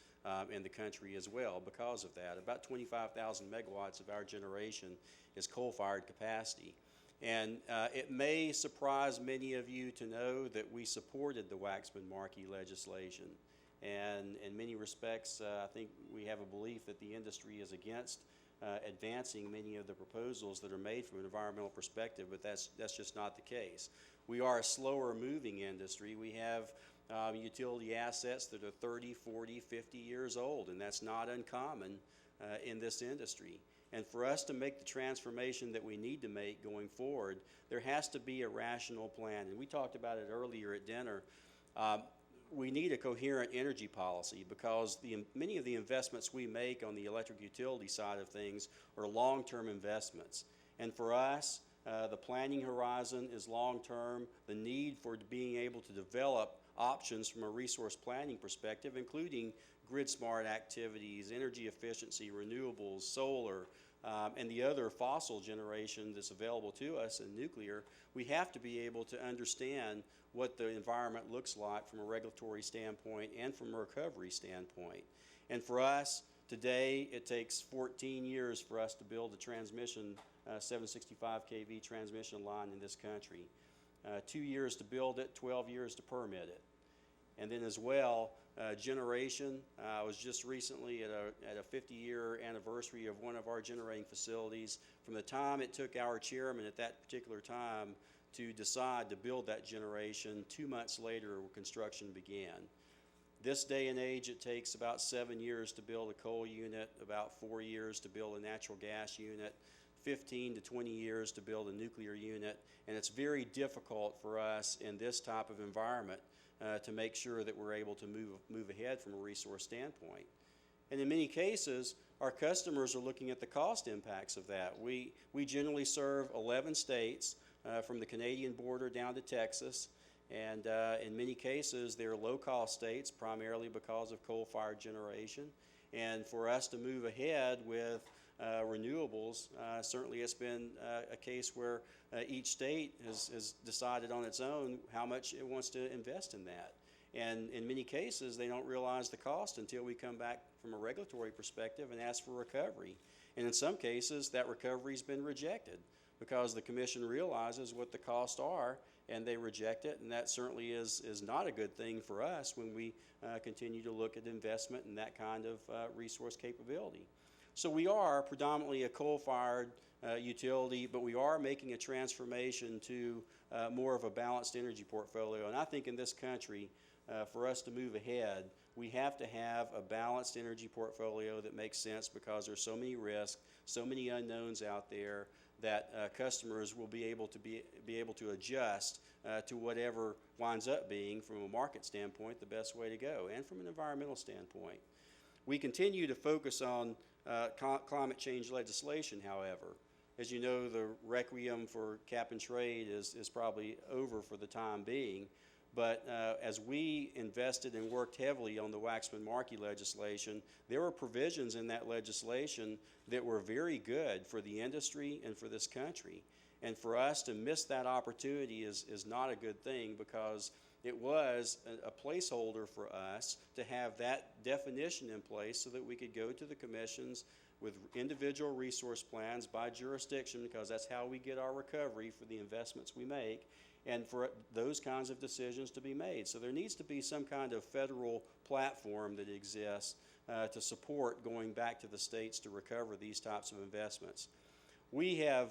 in the country as well because of that. About 25,000 megawatts of our generation is coal-fired capacity. And it may surprise many of you to know that we supported the Waxman-Markey legislation. And in many respects, I think we have a belief that the industry is against advancing many of the proposals that are made from an environmental perspective, but that's just not the case. We are a slower moving industry. We have utility assets that are 30, 40, 50 years old, and that's not uncommon in this industry. And for us to make the transformation that we need to make going forward, there has to be a rational plan. And we talked about it earlier at dinner. We need a coherent energy policy because many of the investments we make on the electric utility side of things are long-term investments. And for us, the planning horizon is long-term. The need for being able to develop options from a resource planning perspective, including grid-smart activities, energy efficiency, renewables, solar, and the other fossil generation that's available to us in nuclear, we have to be able to understand what the environment looks like from a regulatory standpoint and from a recovery standpoint. And for us, today, it takes 14 years for us to build a transmission, 765 kV transmission line in this country. 2 years to build it, 12 years to permit it. And then as well, generation. I was just recently at a 50-year anniversary of one of our generating facilities. From the time it took our chairman at that particular time to decide to build that generation, 2 months later construction began. This day and age, it takes about 7 years to build a coal unit, about 4 years to build a natural gas unit, 15 to 20 years to build a nuclear unit, and it's very difficult for us in this type of environment to make sure that we're able to move ahead from a resource standpoint. And in many cases, our customers are looking at the cost impacts of that. We generally serve 11 states from the Canadian border down to Texas, and in many cases, they're low-cost states, primarily because of coal-fired generation. And for us to move ahead with renewables, certainly it's been a case where each state has decided on its own how much it wants to invest in that. And in many cases, they don't realize the cost until we come back from a regulatory perspective and ask for recovery. And in some cases, that recovery's been rejected because the Commission realizes what the costs are and they reject it, and that certainly is not a good thing for us when we continue to look at investment in that kind of resource capability. So we are predominantly a coal-fired utility, but we are making a transformation to more of a balanced energy portfolio. And I think in this country, for us to move ahead, we have to have a balanced energy portfolio that makes sense because there's so many risks, so many unknowns out there that customers will be able to adjust to whatever winds up being, from a market standpoint, the best way to go, and from an environmental standpoint. We continue to focus on climate change legislation, however. As you know, the requiem for cap and trade is probably over for the time being. But as we invested and worked heavily on the Waxman-Markey legislation, there were provisions in that legislation that were very good for the industry and for this country. And for us to miss that opportunity is not a good thing, because it was a placeholder for us to have that definition in place so that we could go to the commissions with individual resource plans by jurisdiction, because that's how we get our recovery for the investments we make, and for those kinds of decisions to be made. So there needs to be some kind of federal platform that exists to support going back to the states to recover these types of investments. We have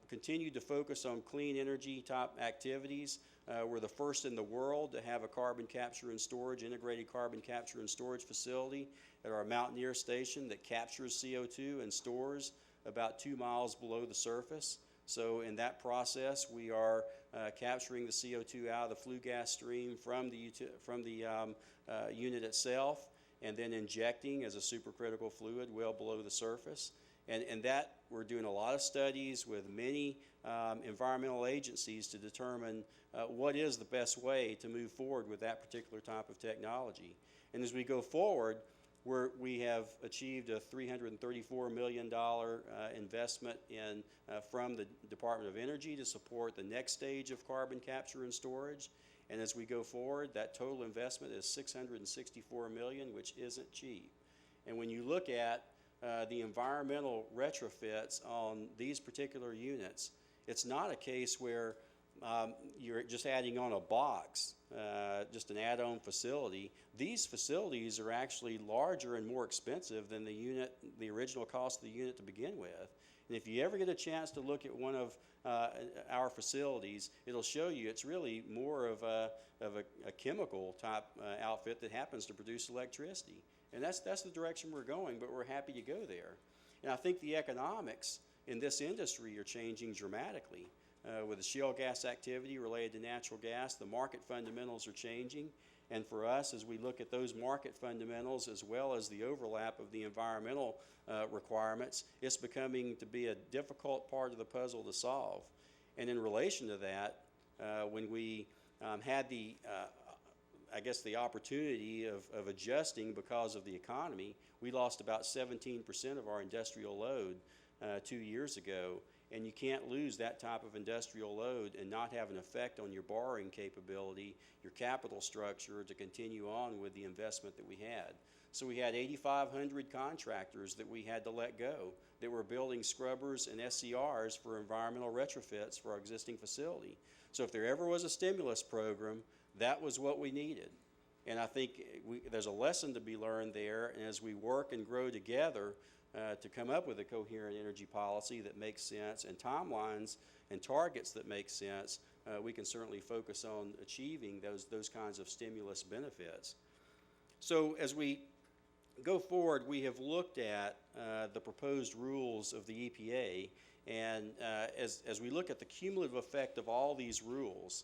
continued to focus on clean energy type activities. We're the first in the world to have a carbon capture and storage, integrated carbon capture and storage facility at our Mountaineer station that captures CO2 and stores about 2 miles below the surface. So in that process, we are capturing the CO2 out of the flue gas stream from the unit itself, and then injecting as a supercritical fluid well below the surface. And that we're doing a lot of studies with many environmental agencies to determine what is the best way to move forward with that particular type of technology. And as we go forward, we have achieved a $334 million investment from the Department of Energy to support the next stage of carbon capture and storage. And as we go forward, that total investment is $664 million, which isn't cheap. And when you look at the environmental retrofits on these particular units, it's not a case where you're just adding on a box, just an add-on facility. These facilities are actually larger and more expensive than the original cost of the unit to begin with. And if you ever get a chance to look at one of our facilities, it'll show you it's really more of a chemical type outfit that happens to produce electricity. And that's the direction we're going, but we're happy to go there. And I think the economics in this industry are changing dramatically. With the shale gas activity related to natural gas, the market fundamentals are changing. And for us, as we look at those market fundamentals as well as the overlap of the environmental requirements, it's becoming to be a difficult part of the puzzle to solve. And in relation to that, when we had the opportunity of adjusting because of the economy, we lost about 17% of our industrial load 2 years ago. And you can't lose that type of industrial load and not have an effect on your borrowing capability, your capital structure, to continue on with the investment that we had. So we had 8,500 contractors that we had to let go that were building scrubbers and SCRs for environmental retrofits for our existing facility. So if there ever was a stimulus program, that was what we needed. And I think there's a lesson to be learned there, and as we work and grow together, to come up with a coherent energy policy that makes sense and timelines and targets that make sense, we can certainly focus on achieving those kinds of stimulus benefits. So as we go forward, we have looked at the proposed rules of the EPA, and as we look at the cumulative effect of all these rules,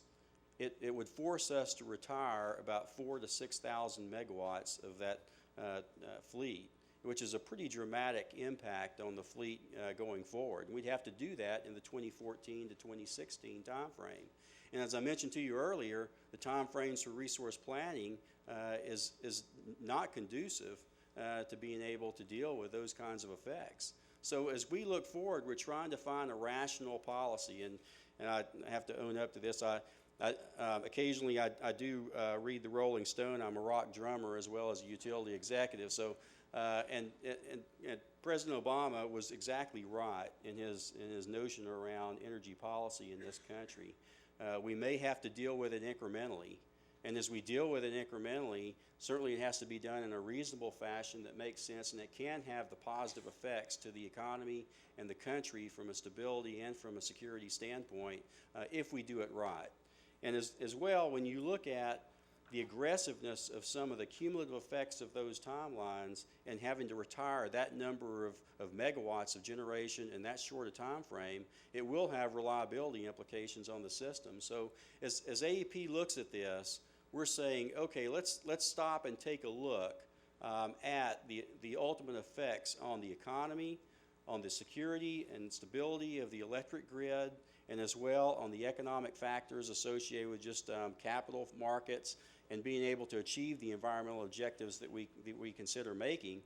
it would force us to retire about 4,000 to 6,000 megawatts of that fleet, which is a pretty dramatic impact on the fleet going forward. And we'd have to do that in the 2014 to 2016 timeframe. And as I mentioned to you earlier, the timeframes for resource planning is not conducive to being able to deal with those kinds of effects. So as we look forward, we're trying to find a rational policy, and I have to own up to this. Occasionally I do read the Rolling Stone. I'm a rock drummer as well as a utility executive. So, and President Obama was exactly right in his notion around energy policy in this country. We may have to deal with it incrementally. And as we deal with it incrementally, certainly it has to be done in a reasonable fashion that makes sense, and it can have the positive effects to the economy and the country from a stability and from a security standpoint if we do it right. And as well, when you look at the aggressiveness of some of the cumulative effects of those timelines and having to retire that number of megawatts of generation in that short a time frame, it will have reliability implications on the system. So as AEP looks at this, we're saying, okay, let's stop and take a look at the ultimate effects on the economy, on the security and stability of the electric grid, and as well on the economic factors associated with just capital markets and being able to achieve the environmental objectives that we consider making,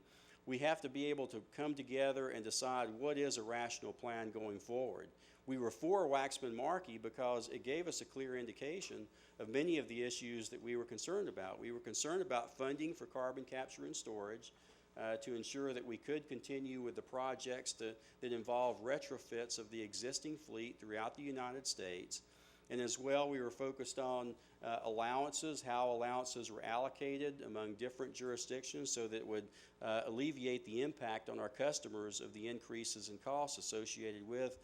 we have to be able to come together and decide what is a rational plan going forward. We were for Waxman-Markey because it gave us a clear indication of many of the issues that we were concerned about. We were concerned about funding for carbon capture and storage to ensure that we could continue with the projects that involve retrofits of the existing fleet throughout the United States. And as well, we were focused on allowances, how allowances were allocated among different jurisdictions so that it would alleviate the impact on our customers of the increases in costs associated with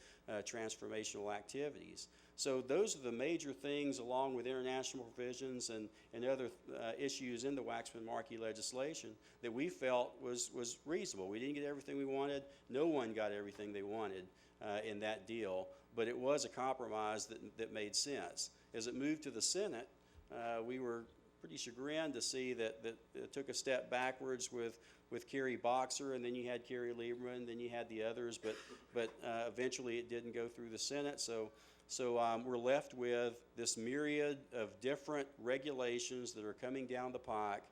transformational activities. So those are the major things, along with international provisions and other issues in the Waxman-Markey legislation, that we felt was reasonable. We didn't get everything we wanted. No one got everything they wanted in that deal, but it was a compromise that made sense. As it moved to the Senate, we were pretty chagrined to see that it took a step backwards with Kerry Boxer, and then you had Kerry Lieberman, then you had the others, but eventually it didn't go through the Senate. So we're left with this myriad of different regulations that are coming down the pike,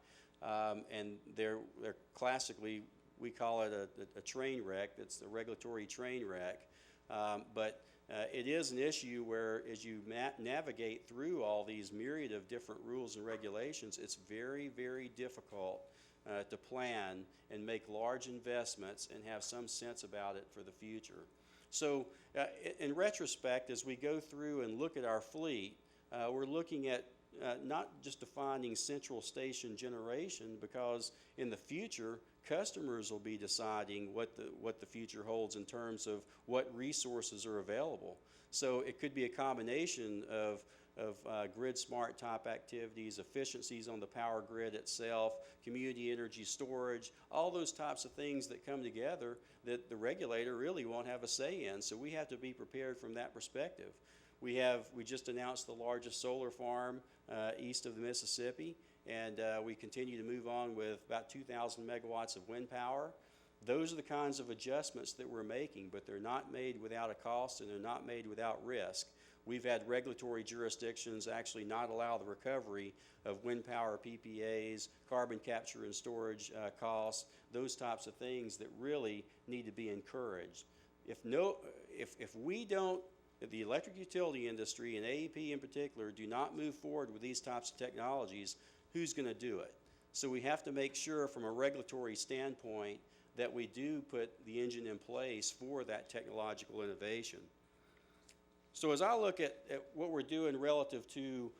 and they're classically, we call it a train wreck. It's a regulatory train wreck. But it is an issue where, as you navigate through all these myriad of different rules and regulations, it's very, very difficult to plan and make large investments and have some sense about it for the future. So in retrospect, as we go through and look at our fleet, we're looking at not just defining central station generation, because in the future, customers will be deciding what the future holds in terms of what resources are available. So it could be a combination of grid smart type activities, efficiencies on the power grid itself, community energy storage, all those types of things that come together that the regulator really won't have a say in. So we have to be prepared from that perspective. We just announced the largest solar farm east of the Mississippi, and we continue to move on with about 2,000 megawatts of wind power. Those are the kinds of adjustments that we're making, but they're not made without a cost and they're not made without risk. We've had regulatory jurisdictions actually not allow the recovery of wind power PPAs, carbon capture and storage costs, those types of things that really need to be encouraged. If we don't, if the electric utility industry and AEP in particular do not move forward with these types of technologies, who's going to do it? So we have to make sure from a regulatory standpoint that we do put the engine in place for that technological innovation. So as I look at what we're doing relative to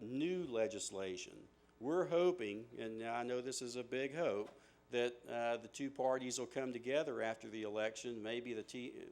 new legislation, we're hoping, and I know this is a big hope, that the two parties will come together after the election. Maybe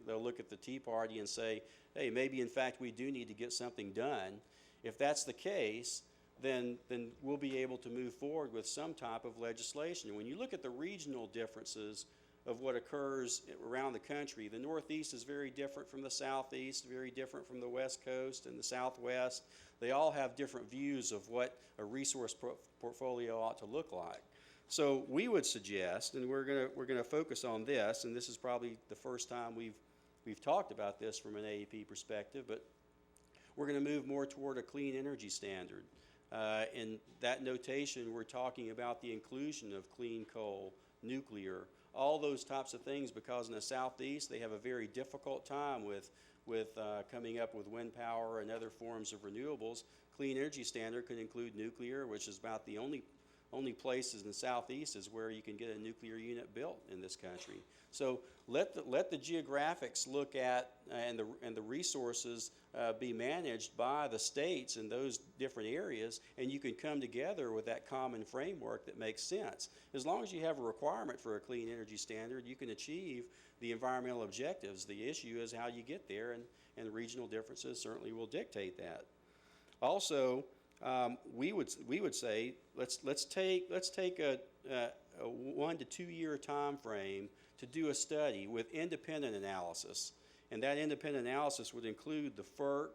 they'll look at the Tea Party and say, hey, maybe in fact we do need to get something done. If that's the case, then we'll be able to move forward with some type of legislation. And when you look at the regional differences of what occurs around the country, the Northeast is very different from the Southeast, very different from the West Coast and the Southwest. They all have different views of what a resource portfolio ought to look like. So we would suggest, and we're gonna focus on this, and this is probably the first time we've talked about this from an AEP perspective, but we're gonna move more toward a clean energy standard. In that notation, we're talking about the inclusion of clean coal, nuclear, all those types of things, because in the Southeast they have a very difficult time with coming up with wind power and other forms of renewables. Clean energy standard could include nuclear, which is about the only places in the Southeast is where you can get a nuclear unit built in this country. So let the geographics look at and the resources be managed by the states in those different areas, and you can come together with that common framework that makes sense. As long as you have a requirement for a clean energy standard, you can achieve the environmental objectives. The issue is how you get there, and the regional differences certainly will dictate that. Also, we would say let's take a 1 to 2 year time frame to do a study with independent analysis, and that independent analysis would include the FERC,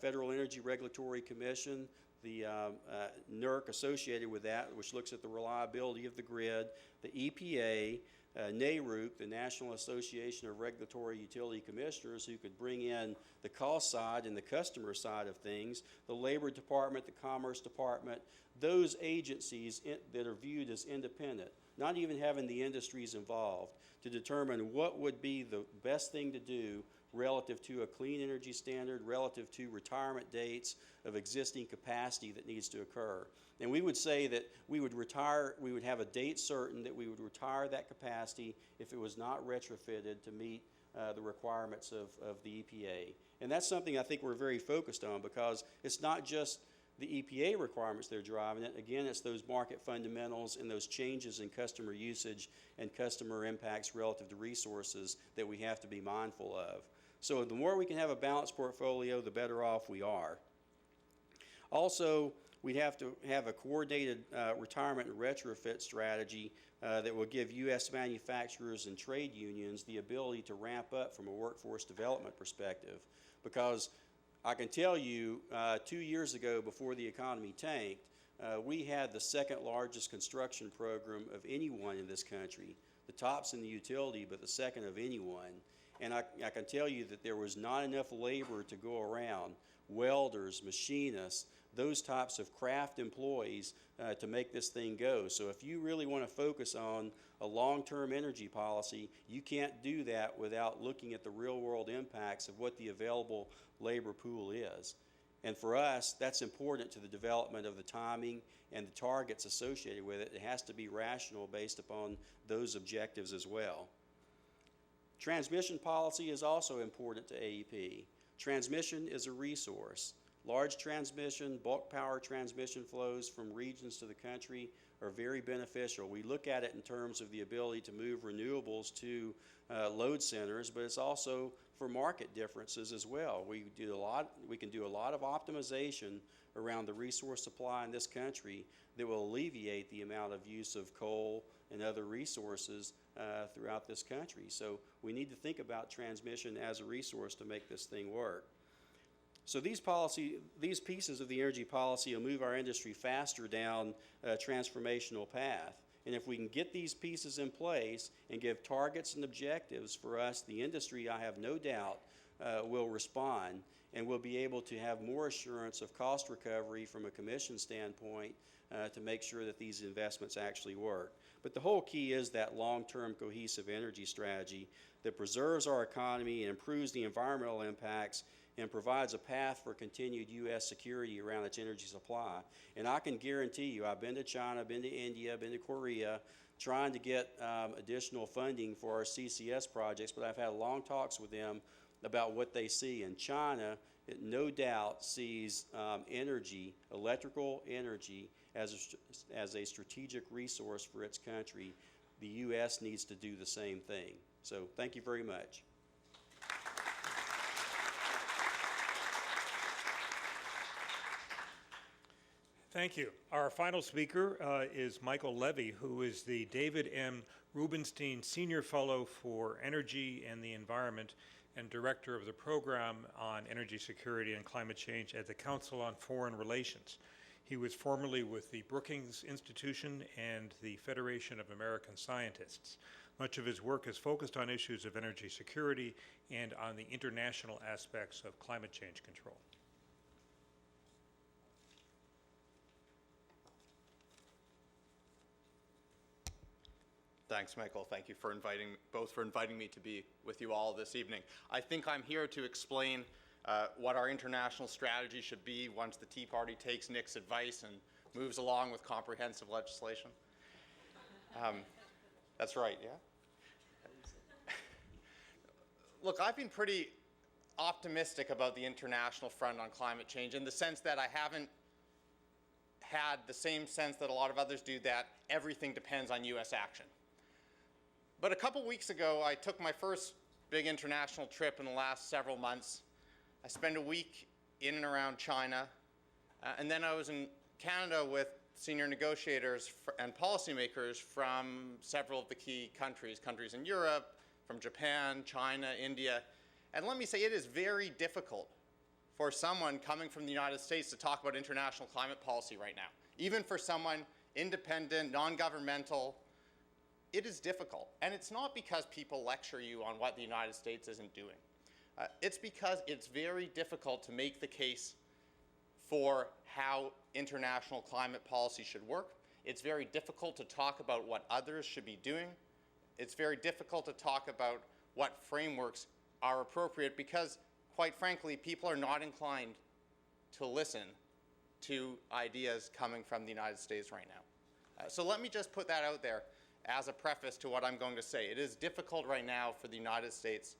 Federal Energy Regulatory Commission, NERC associated with that, which looks at the reliability of the grid, the EPA, NARUC, the National Association of Regulatory Utility Commissioners, who could bring in the cost side and the customer side of things, the Labor Department, the Commerce Department, those agencies that are viewed as independent, not even having the industries involved, to determine what would be the best thing to do relative to a clean energy standard, relative to retirement dates of existing capacity that needs to occur. And we would say that we would have a date certain that we would retire that capacity if it was not retrofitted to meet the requirements of the EPA. And that's something I think we're very focused on, because it's not just the EPA requirements that are driving it. Again, it's those market fundamentals and those changes in customer usage and customer impacts relative to resources that we have to be mindful of. So the more we can have a balanced portfolio, the better off we are. Also, we have to have a coordinated retirement and retrofit strategy that will give U.S. manufacturers and trade unions the ability to ramp up from a workforce development perspective. Because I can tell you, 2 years ago, before the economy tanked, we had the second largest construction program of anyone in this country. The top's in the utility, but the second of anyone. And I can tell you that there was not enough labor to go around, welders, machinists, those types of craft employees to make this thing go. So if you really want to focus on a long-term energy policy, you can't do that without looking at the real-world impacts of what the available labor pool is. And for us, that's important to the development of the timing and the targets associated with it. It has to be rational based upon those objectives as well. Transmission policy is also important to AEP. Transmission is a resource. Large transmission, bulk power transmission flows from regions to the country are very beneficial. We look at it in terms of the ability to move renewables to load centers, but it's also for market differences as well. We can do a lot of optimization around the resource supply in this country that will alleviate the amount of use of coal and other resources throughout this country. So we need to think about transmission as a resource to make this thing work. So these pieces of the energy policy will move our industry faster down a transformational path. And if we can get these pieces in place and give targets and objectives for us, the industry, I have no doubt, will respond, and we'll be able to have more assurance of cost recovery from a commission standpoint to make sure that these investments actually work. But the whole key is that long-term cohesive energy strategy that preserves our economy and improves the environmental impacts and provides a path for continued U.S. security around its energy supply. And I can guarantee you, I've been to China, been to India, been to Korea, trying to get additional funding for our CCS projects, but I've had long talks with them about what they see. And China, it no doubt sees energy, electrical energy, as a strategic resource for its country. The U.S. needs to do the same thing. So thank you very much. Thank you. Our final speaker is Michael Levy, who is the David M. Rubenstein Senior Fellow for Energy and the Environment and Director of the Program on Energy Security and Climate Change at the Council on Foreign Relations. He was formerly with the Brookings Institution and the Federation of American Scientists. Much of his work is focused on issues of energy security and on the international aspects of climate change control. Thanks, Michael. Thank you for inviting me to be with you all this evening. I think I'm here to explain what our international strategy should be once the Tea Party takes Nick's advice and moves along with comprehensive legislation. That's right, yeah? Look, I've been pretty optimistic about the international front on climate change in the sense that I haven't had the same sense that a lot of others do, that everything depends on U.S. action. But a couple weeks ago, I took my first big international trip in the last several months. I spent a week in and around China, and then I was in Canada with senior negotiators and policymakers from several of the key countries in Europe, from Japan, China, India. And let me say, it is very difficult for someone coming from the United States to talk about international climate policy right now. Even for someone independent, non-governmental, it is difficult. And it's not because people lecture you on what the United States isn't doing. It's because it's very difficult to make the case for how international climate policy should work. It's very difficult to talk about what others should be doing. It's very difficult to talk about what frameworks are appropriate because, quite frankly, people are not inclined to listen to ideas coming from the United States right now. So let me just put that out there as a preface to what I'm going to say. It is difficult right now for the United States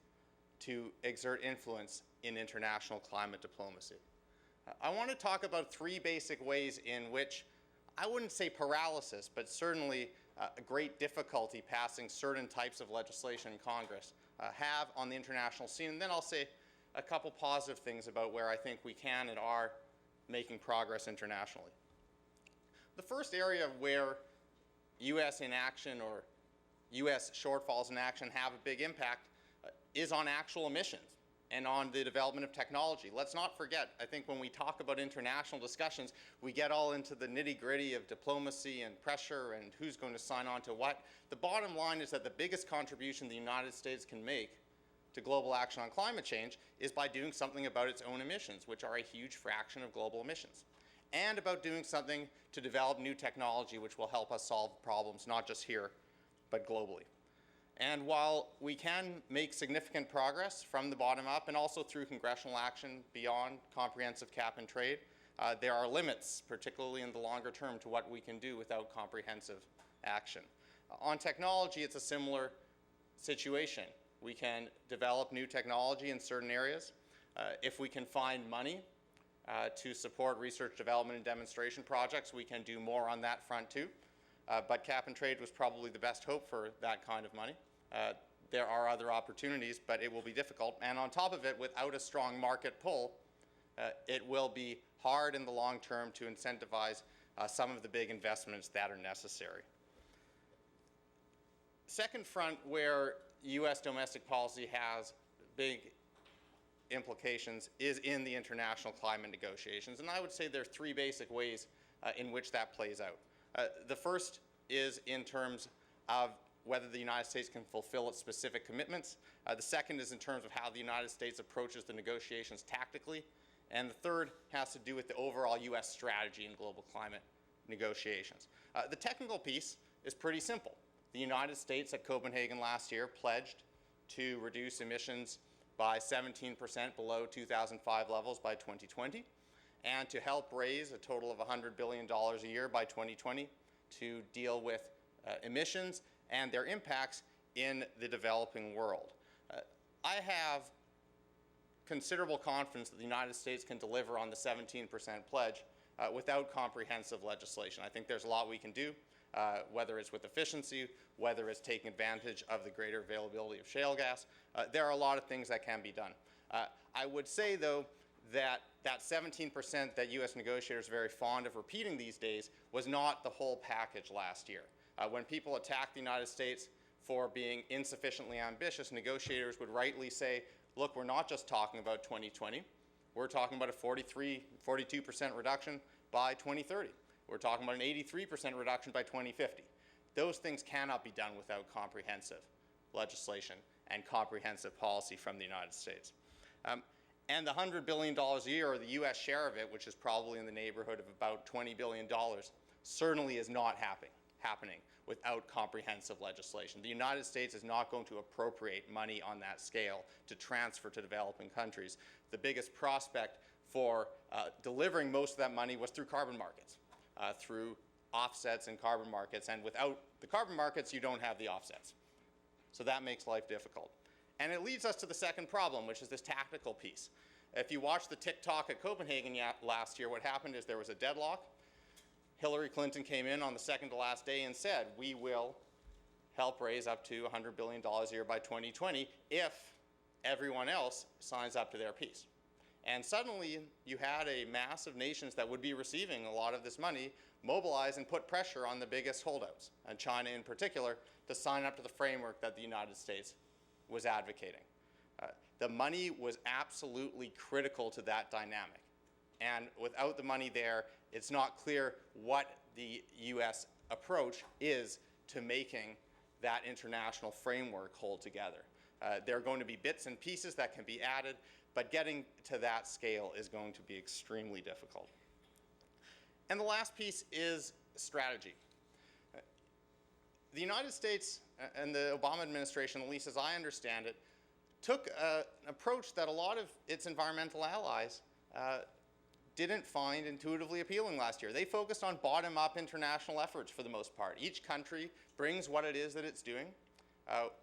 to exert influence in international climate diplomacy. I want to talk about three basic ways in which, I wouldn't say paralysis, but certainly a great difficulty passing certain types of legislation in Congress have on the international scene. And then I'll say a couple positive things about where I think we can and are making progress internationally. The first area where U.S. inaction or U.S. shortfalls in action have a big impact is on actual emissions and on the development of technology. Let's not forget, I think when we talk about international discussions, we get all into the nitty-gritty of diplomacy and pressure and who's going to sign on to what. The bottom line is that the biggest contribution the United States can make to global action on climate change is by doing something about its own emissions, which are a huge fraction of global emissions, and about doing something to develop new technology which will help us solve problems not just here, but globally. And while we can make significant progress from the bottom up and also through congressional action beyond comprehensive cap and trade, there are limits, particularly in the longer term, to what we can do without comprehensive action. On technology, it's a similar situation. We can develop new technology in certain areas. If we can find money to support research, development, and demonstration projects, we can do more on that front too. But cap and trade was probably the best hope for that kind of money. There are other opportunities, but it will be difficult. And on top of it, without a strong market pull, it will be hard in the long term to incentivize some of the big investments that are necessary. Second front where U.S. domestic policy has big implications is in the international climate negotiations. And I would say there are three basic ways in which that plays out. The first is in terms of whether the United States can fulfill its specific commitments. The second is in terms of how the United States approaches the negotiations tactically. And the third has to do with the overall U.S. strategy in global climate negotiations. The technical piece is pretty simple. The United States at Copenhagen last year pledged to reduce emissions by 17% below 2005 levels by 2020, and to help raise a total of $100 billion a year by 2020 to deal with emissions and their impacts in the developing world. I have considerable confidence that the United States can deliver on the 17% pledge without comprehensive legislation. I think there's a lot we can do, whether it's with efficiency, whether it's taking advantage of the greater availability of shale gas. There are a lot of things that can be done. I would say, though, that 17% that U.S. negotiators are very fond of repeating these days was not the whole package last year. When people attack the United States for being insufficiently ambitious, negotiators would rightly say, look, we're not just talking about 2020. We're talking about a 42% reduction by 2030. We're talking about an 83% reduction by 2050. Those things cannot be done without comprehensive legislation and comprehensive policy from the United States. And the $100 billion a year, or the U.S. share of it, which is probably in the neighborhood of about $20 billion, certainly is not happening without comprehensive legislation. The United States is not going to appropriate money on that scale to transfer to developing countries. The biggest prospect for delivering most of that money was through carbon markets, through offsets in carbon markets. And without the carbon markets, you don't have the offsets. So that makes life difficult. And it leads us to the second problem, which is this tactical piece. If you watch the TikTok at Copenhagen last year, what happened is there was a deadlock. Hillary Clinton came in on the second to last day and said, we will help raise up to $100 billion a year by 2020 if everyone else signs up to their piece. And suddenly you had a mass of nations that would be receiving a lot of this money mobilize and put pressure on the biggest holdouts, and China in particular, to sign up to the framework that the United States was advocating. the money was absolutely critical to that dynamic. And without the money there, it's not clear what the U.S. approach is to making that international framework hold together. There are going to be bits and pieces that can be added, but getting to that scale is going to be extremely difficult. And the last piece is strategy. The United States and the Obama administration, at least as I understand it, took an approach that a lot of its environmental allies didn't find intuitively appealing last year. They focused on bottom-up international efforts for the most part. Each country brings what it is that it's doing.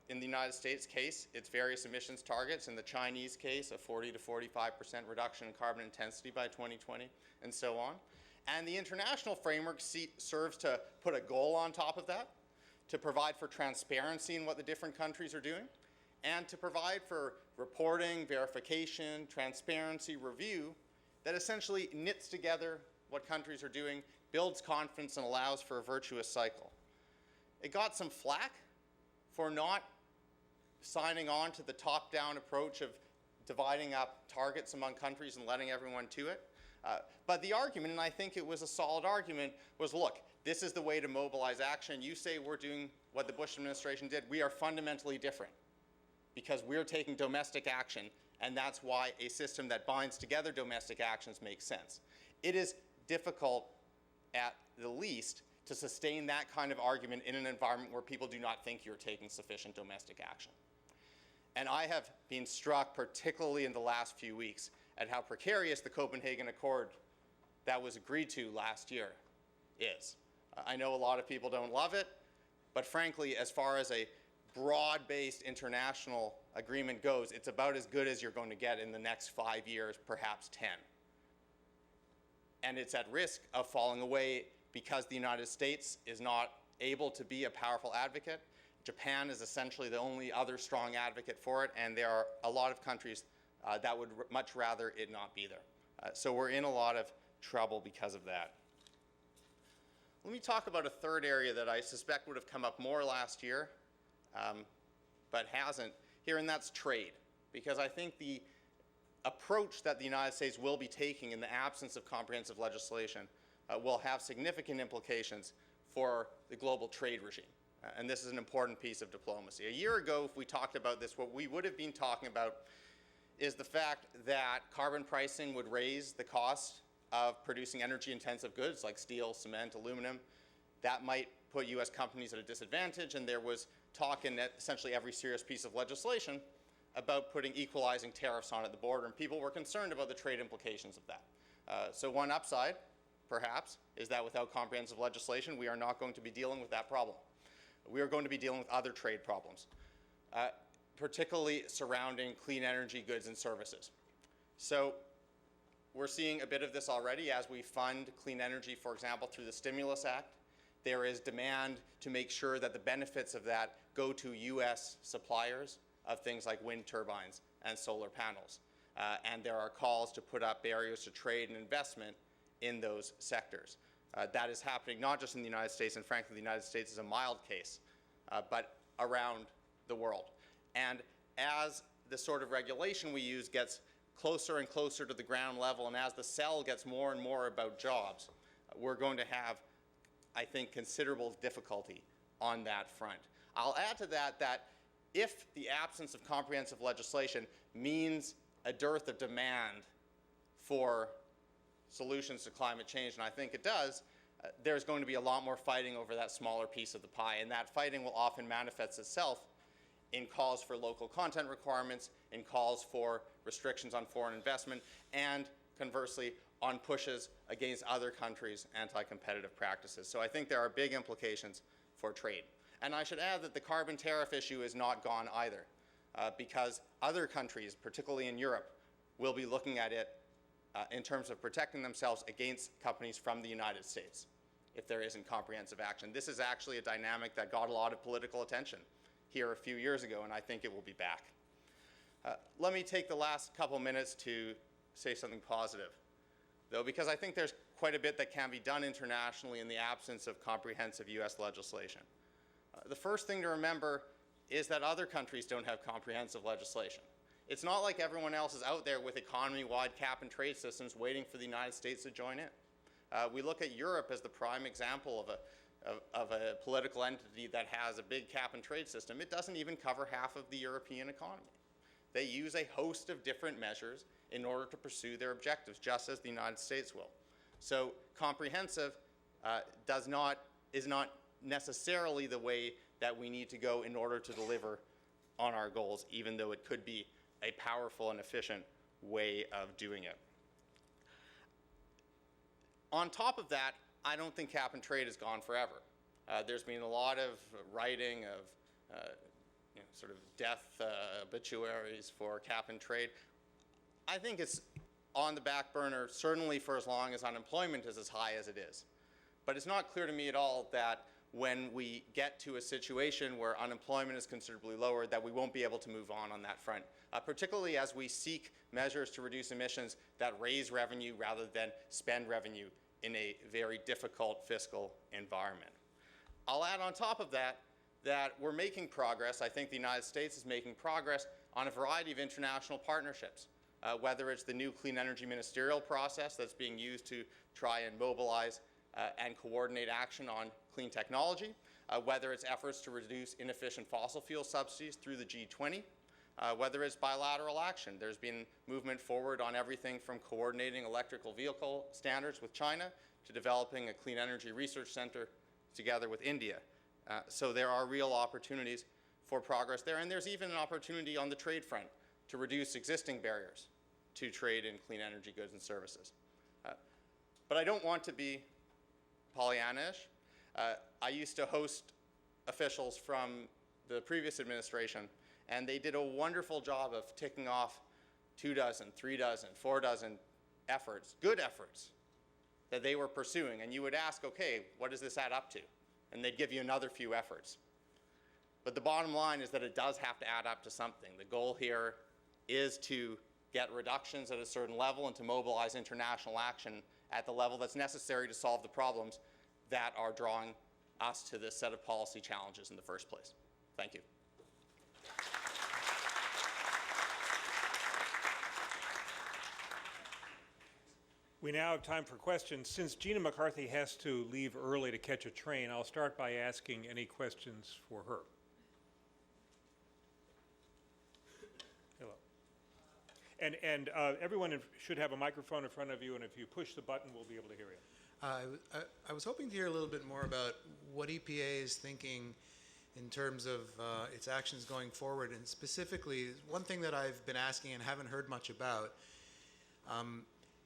In the United States case, it's various emissions targets. In the Chinese case, a 40 to 45% reduction in carbon intensity by 2020, and so on. And the international framework serves to put a goal on top of that, to provide for transparency in what the different countries are doing, and to provide for reporting, verification, transparency, review, that essentially knits together what countries are doing, builds confidence, and allows for a virtuous cycle. It got some flack for not signing on to the top-down approach of dividing up targets among countries and letting everyone to it. But the argument, and I think it was a solid argument, was look, this is the way to mobilize action. You say we're doing what the Bush administration did. We are fundamentally different because we're taking domestic action, and that's why a system that binds together domestic actions makes sense. It is difficult, at the least, to sustain that kind of argument in an environment where people do not think you're taking sufficient domestic action. And I have been struck, particularly in the last few weeks, at how precarious the Copenhagen Accord that was agreed to last year is. I know a lot of people don't love it, but frankly, as far as a broad-based international agreement goes, it's about as good as you're going to get in the next 5 years, perhaps 10. And it's at risk of falling away because the United States is not able to be a powerful advocate. Japan is essentially the only other strong advocate for it, and there are a lot of countries that would much rather it not be there. So we're in a lot of trouble because of that. Let me talk about a third area that I suspect would have come up more last year, but hasn't here, and that's trade. Because I think the approach that the United States will be taking in the absence of comprehensive legislation will have significant implications for the global trade regime. And this is an important piece of diplomacy. A year ago, if we talked about this, what we would have been talking about is the fact that carbon pricing would raise the cost of producing energy-intensive goods like steel, cement, aluminum. That might put U.S. companies at a disadvantage, and there was talk in essentially every serious piece of legislation about putting equalizing tariffs on at the border, and people were concerned about the trade implications of that. So one upside, perhaps, is that without comprehensive legislation, we are not going to be dealing with that problem. We are going to be dealing with other trade problems, particularly surrounding clean energy goods and services. So we're seeing a bit of this already as we fund clean energy, for example, through the Stimulus Act. There is demand to make sure that the benefits of that go to U.S. suppliers of things like wind turbines and solar panels. And there are calls to put up barriers to trade and investment in those sectors. That is happening not just in the United States, and frankly, the United States is a mild case, but around the world. And as the sort of regulation we use gets closer and closer to the ground level, and as the sell gets more and more about jobs, we're going to have, I think, considerable difficulty on that front. I'll add to that that if the absence of comprehensive legislation means a dearth of demand for solutions to climate change, and I think it does, there's going to be a lot more fighting over that smaller piece of the pie, and that fighting will often manifest itself in calls for local content requirements, in calls for restrictions on foreign investment, and conversely, on pushes against other countries' anti-competitive practices. So I think there are big implications for trade. And I should add that the carbon tariff issue is not gone either, because other countries, particularly in Europe, will be looking at it in terms of protecting themselves against companies from the United States if there isn't comprehensive action. This is actually a dynamic that got a lot of political attention here a few years ago, and I think it will be back. Let me take the last couple minutes to say something positive, though, because I think there's quite a bit that can be done internationally in the absence of comprehensive U.S. legislation. The first thing to remember is that other countries don't have comprehensive legislation. It's not like everyone else is out there with economy-wide cap and trade systems waiting for the United States to join in. We look at Europe as the prime example of a political entity that has a big cap and trade system. It doesn't even cover half of the European economy. They use a host of different measures in order to pursue their objectives, just as the United States will. So comprehensive is not necessarily the way that we need to go in order to deliver on our goals, even though it could be a powerful and efficient way of doing it. On top of that, I don't think cap and trade has gone forever. There's been a lot of writing of sort of death obituaries for cap and trade. I think it's on the back burner, certainly for as long as unemployment is as high as it is. But it's not clear to me at all that when we get to a situation where unemployment is considerably lower, that we won't be able to move on that front, particularly as we seek measures to reduce emissions that raise revenue rather than spend revenue in a very difficult fiscal environment. I'll add on top of that that we're making progress. I think the United States is making progress on a variety of international partnerships, whether it's the new clean energy ministerial process that's being used to try and mobilize and coordinate action on clean technology, whether it's efforts to reduce inefficient fossil fuel subsidies through the G20, whether it's bilateral action. There's been movement forward on everything from coordinating electrical vehicle standards with China to developing a clean energy research center together with India. So there are real opportunities for progress there, and there's even an opportunity on the trade front to reduce existing barriers to trade in clean energy goods and services. But I don't want to be Pollyannish. I used to host officials from the previous administration, and they did a wonderful job of ticking off 2 dozen, 3 dozen, 4 dozen efforts, good efforts, that they were pursuing. And you would ask, okay, what does this add up to? And they'd give you another few efforts. But the bottom line is that it does have to add up to something. The goal here is to get reductions at a certain level and to mobilize international action at the level that's necessary to solve the problems that are drawing us to this set of policy challenges in the first place. Thank you. We now have time for questions. Since Gina McCarthy has to leave early to catch a train, I'll start by asking any questions for her. Hello. And everyone should have a microphone in front of you, and if you push the button, we'll be able to hear you. I was hoping to hear a little bit more about what EPA is thinking in terms of its actions going forward, and specifically, one thing that I've been asking and haven't heard much about,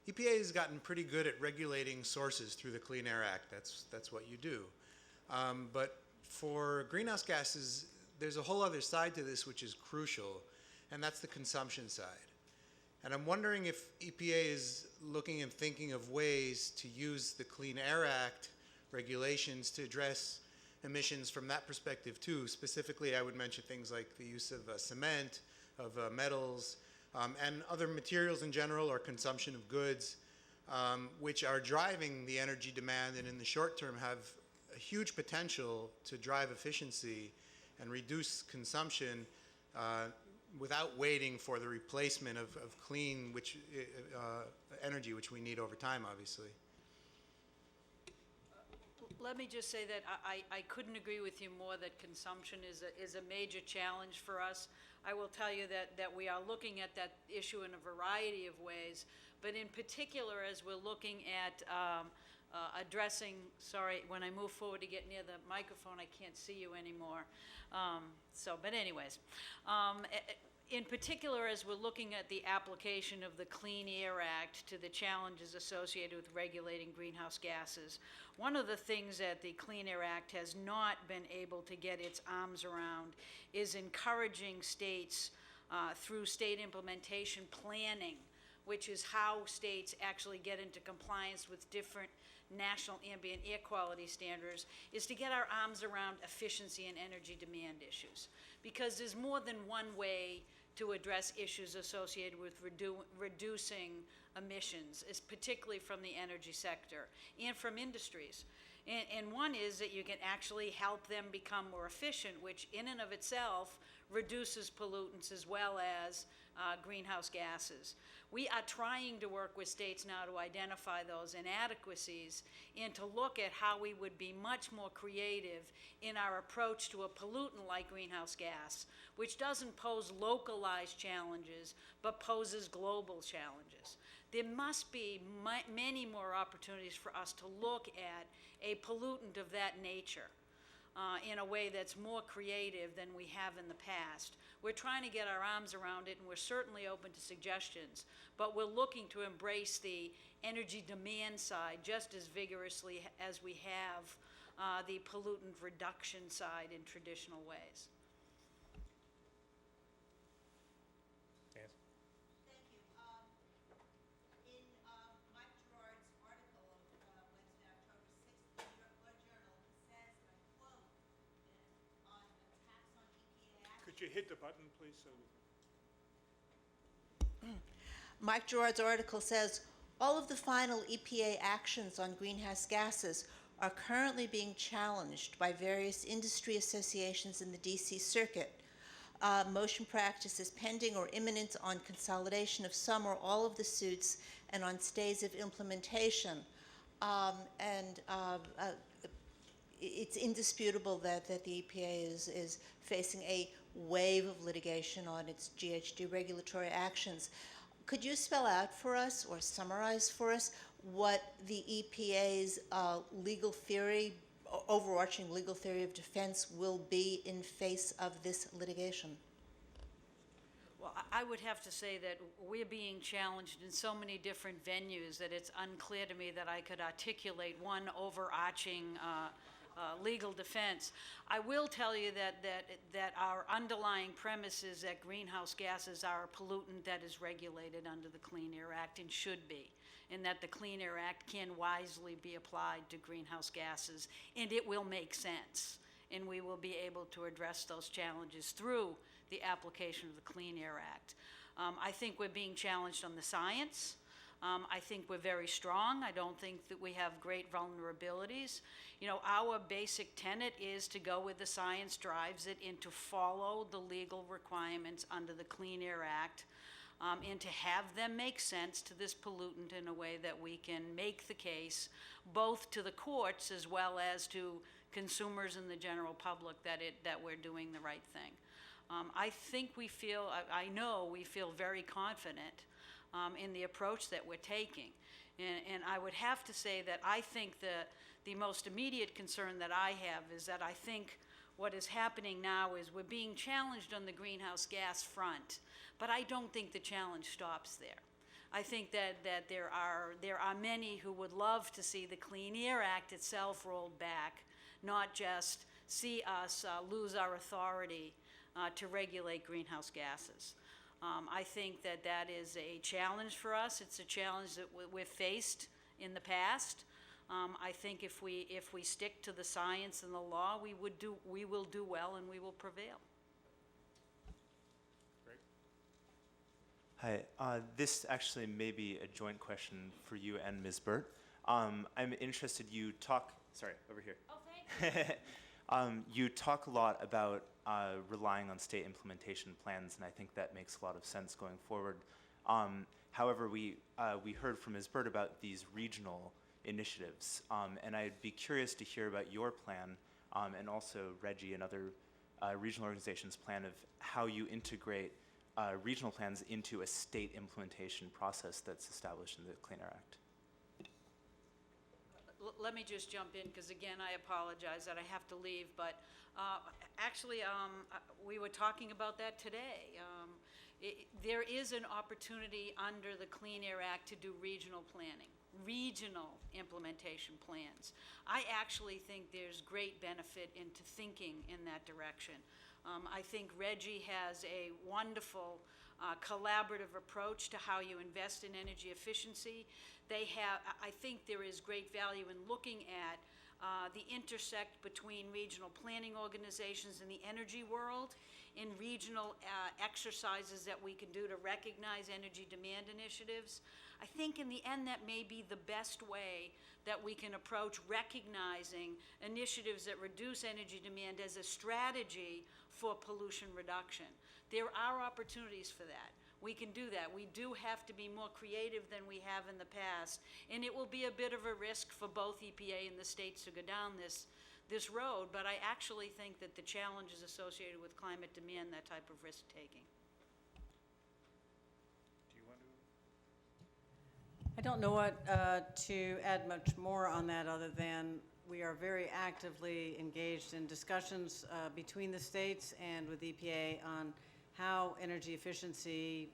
EPA has gotten pretty good at regulating sources through the Clean Air Act. That's what you do. But for greenhouse gases, there's a whole other side to this which is crucial, and that's the consumption side. And I'm wondering if EPA is looking and thinking of ways to use the Clean Air Act regulations to address emissions from that perspective too. Specifically, I would mention things like the use of cement, of metals, and other materials in general, or consumption of goods, which are driving the energy demand and in the short term have a huge potential to drive efficiency and reduce consumption without waiting for the replacement of clean energy, which we need over time, obviously. Let me just say that I couldn't agree with you more that consumption is a major challenge for us. I will tell you that we are looking at that issue in a variety of ways, but in particular as we're looking at addressing, sorry, when I move forward to get near the microphone, I can't see you anymore. But anyways, in particular, as we're looking at the application of the Clean Air Act to the challenges associated with regulating greenhouse gases, one of the things that the Clean Air Act has not been able to get its arms around is encouraging states through state implementation planning, which is how states actually get into compliance with different national ambient air quality standards, is to get our arms around efficiency and energy demand issues. Because there's more than one way to address issues associated with reducing emissions, is particularly from the energy sector and from industries. And one is that you can actually help them become more efficient, which in and of itself reduces pollutants as well as greenhouse gases. We are trying to work with states now to identify those inadequacies and to look at how we would be much more creative in our approach to a pollutant like greenhouse gas, which doesn't pose localized challenges, but poses global challenges. There must be many more opportunities for us to look at a pollutant of that nature in a way that's more creative than we have in the past. We're trying to get our arms around it, and we're certainly open to suggestions, but we're looking to embrace the energy demand side just as vigorously as we have the pollutant reduction side in traditional ways. Yes. Thank you. In Mike Gerard's article of Wednesday, October 6th, in the New York Law Journal, he says, and I quote, that on attacks on EPA action. Could you hit the button, please? So Mike Gerard's article says, all of the final EPA actions on greenhouse gases are currently being challenged by various industry associations in the DC Circuit. Motion practice is pending or imminent on consolidation of some or all of the suits and on stays of implementation. It's indisputable that the EPA is facing a wave of litigation on its GHG regulatory actions. Could you spell out for us or summarize for us what the EPA's legal theory, overarching legal theory of defense will be in face of this litigation? Well, I would have to say that we're being challenged in so many different venues that it's unclear to me that I could articulate one overarching legal defense. I will tell you that our underlying premise is that greenhouse gases are a pollutant that is regulated under the Clean Air Act and should be, and that the Clean Air Act can wisely be applied to greenhouse gases, and it will make sense, and we will be able to address those challenges through the application of the Clean Air Act. I think we're being challenged on the science. I think we're very strong. I don't think that we have great vulnerabilities. You know, our basic tenet is to go where the science drives it and to follow the legal requirements under the Clean Air Act, and to have them make sense to this pollutant in a way that we can make the case both to the courts as well as to consumers and the general public that we're doing the right thing. I know we feel very confident in the approach that we're taking. And I would have to say that I think the most immediate concern that I have is that I think what is happening now is we're being challenged on the greenhouse gas front, but I don't think the challenge stops there. I think that there are many who would love to see the Clean Air Act itself rolled back, not just see us lose our authority to regulate greenhouse gases. I think that is a challenge for us. It's a challenge that we've faced in the past. I think if we stick to the science and the law, we will do well and we will prevail. Great. Hi, this actually may be a joint question for you and Ms. Burt. I'm interested, sorry, over here. Oh, thank you. You talk a lot about relying on state implementation plans, and I think that makes a lot of sense going forward. However, we heard from Ms. Burt about these regional initiatives, and I'd be curious to hear about your plan, and also Reggie and other regional organizations' plan of how you integrate regional plans into a state implementation process that's established in the Clean Air Act. Let me just jump in, because again, I apologize that I have to leave, but actually, we were talking about that today. There is an opportunity under the Clean Air Act to do regional planning, regional implementation plans. I actually think there's great benefit into thinking in that direction. I think Reggie has a wonderful collaborative approach to how you invest in energy efficiency. I think there is great value in looking at the intersect between regional planning organizations and the energy world in regional exercises that we can do to recognize energy demand initiatives. I think in the end that may be the best way that we can approach recognizing initiatives that reduce energy demand as a strategy for pollution reduction. There are opportunities for that. We can do that. We do have to be more creative than we have in the past, and it will be a bit of a risk for both EPA and the states to go down this road, but I actually think that the challenges associated with climate demand that type of risk-taking. Do you want to? I don't know what to add much more on that other than we are very actively engaged in discussions between the states and with EPA on how energy efficiency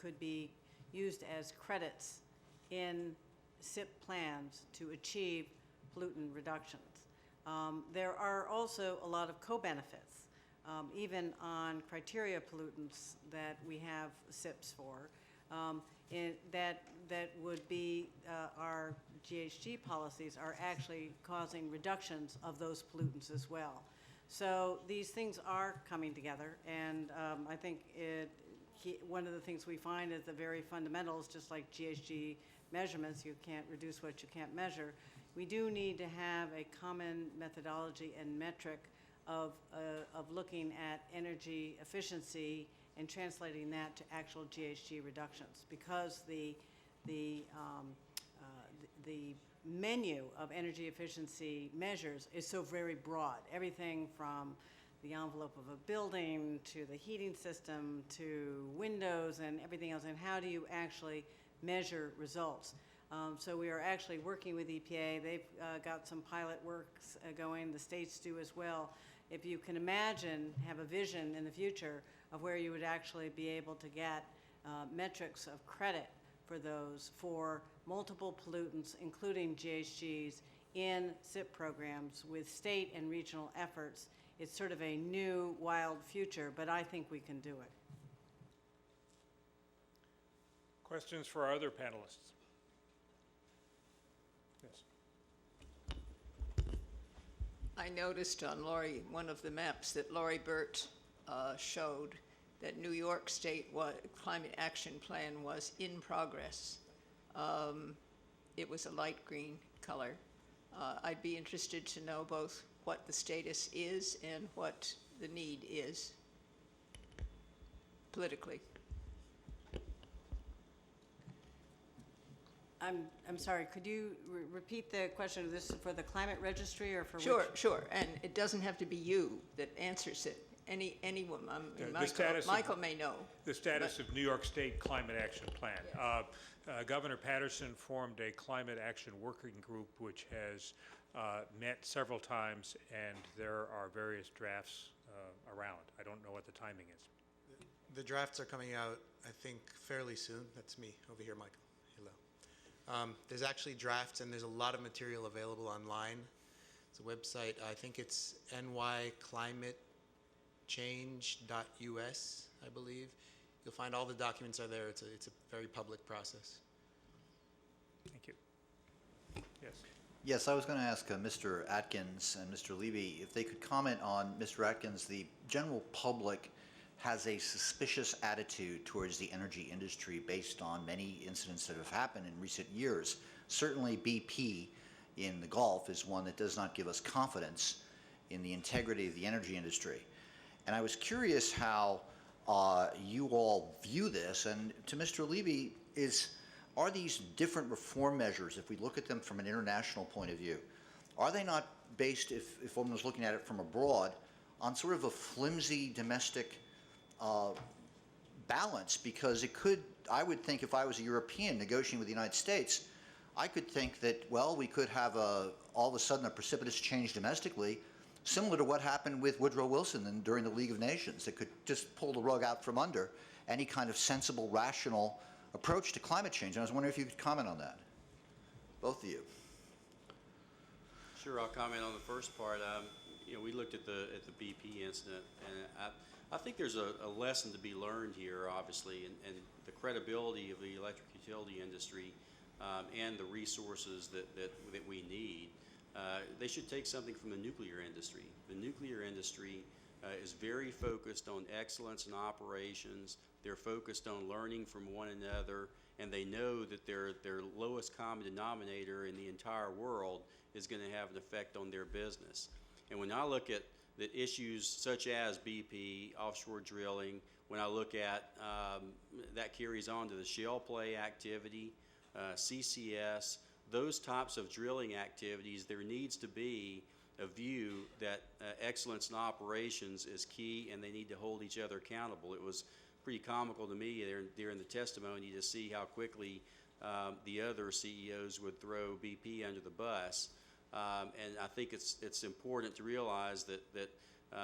could be used as credits in SIP plans to achieve pollutant reductions. There are also a lot of co-benefits, even on criteria pollutants that we have SIPs for, that would be our GHG policies are actually causing reductions of those pollutants as well. So these things are coming together, and I think one of the things we find is the very fundamentals, just like GHG measurements, you can't reduce what you can't measure. We do need to have a common methodology and metric of looking at energy efficiency and translating that to actual GHG reductions, because the menu of energy efficiency measures is so very broad. Everything from the envelope of a building to the heating system to windows and everything else, and how do you actually measure results? So we are actually working with EPA. They've got some pilot works going. The states do as well. If you can imagine, have a vision in the future of where you would actually be able to get metrics of credit for those for multiple pollutants, including GHGs, in SIP programs with state and regional efforts. It's sort of a new, wild future, but I think we can do it. Questions for our other panelists? Yes. I noticed on one of the maps that Lori Burt showed that New York State Climate Action Plan was in progress. It was a light green color. I'd be interested to know both what the status is and what the need is politically. I'm sorry, could you repeat the question? Is this for the climate registry or for Sure, which? sure, and it doesn't have to be you that answers it. Any woman, Michael may know. The status of New York State Climate Action Plan. Yes. Governor Patterson formed a climate action working group which has met several times, and there are various drafts around. I don't know what the timing is. The drafts are coming out, I think, fairly soon. That's me over here, Michael. Hello. There's actually drafts, and there's a lot of material available online. It's a website. I think it's nyclimatechange.us, I believe. You'll find all the documents are there. It's a very public process. Thank you. Yes. Yes, I was going to ask Mr. Atkins and Mr. Levy if they could comment on, Mr. Atkins, the general public has a suspicious attitude towards the energy industry based on many incidents that have happened in recent years. Certainly BP in the Gulf is one that does not give us confidence in the integrity of the energy industry. And I was curious how you all view this, and to Mr. Levy, are these different reform measures, if we look at them from an international point of view, are they not based, if one was looking at it from abroad, on sort of a flimsy domestic balance? Because it could, I would think, if I was a European negotiating with the United States, I could think that, well, we could have all of a sudden a precipitous change domestically, similar to what happened with Woodrow Wilson during the League of Nations. It could just pull the rug out from under any kind of sensible, rational approach to climate change. And I was wondering if you could comment on that, both of you. Sure, I'll comment on the first part. We looked at the BP incident, and I think there's a lesson to be learned here, obviously, and the credibility of the electric utility industry and the resources that we need. They should take something from the nuclear industry. The nuclear industry is very focused on excellence in operations. They're focused on learning from one another, and they know that their lowest common denominator in the entire world is going to have an effect on their business. And when I look at the issues such as BP, offshore drilling, when I look at that carries on to the shale play activity, CCS, those types of drilling activities, there needs to be a view that excellence in operations is key, and they need to hold each other accountable. It was pretty comical to me during the testimony to see how quickly the other CEOs would throw BP under the bus. And I think it's important to realize that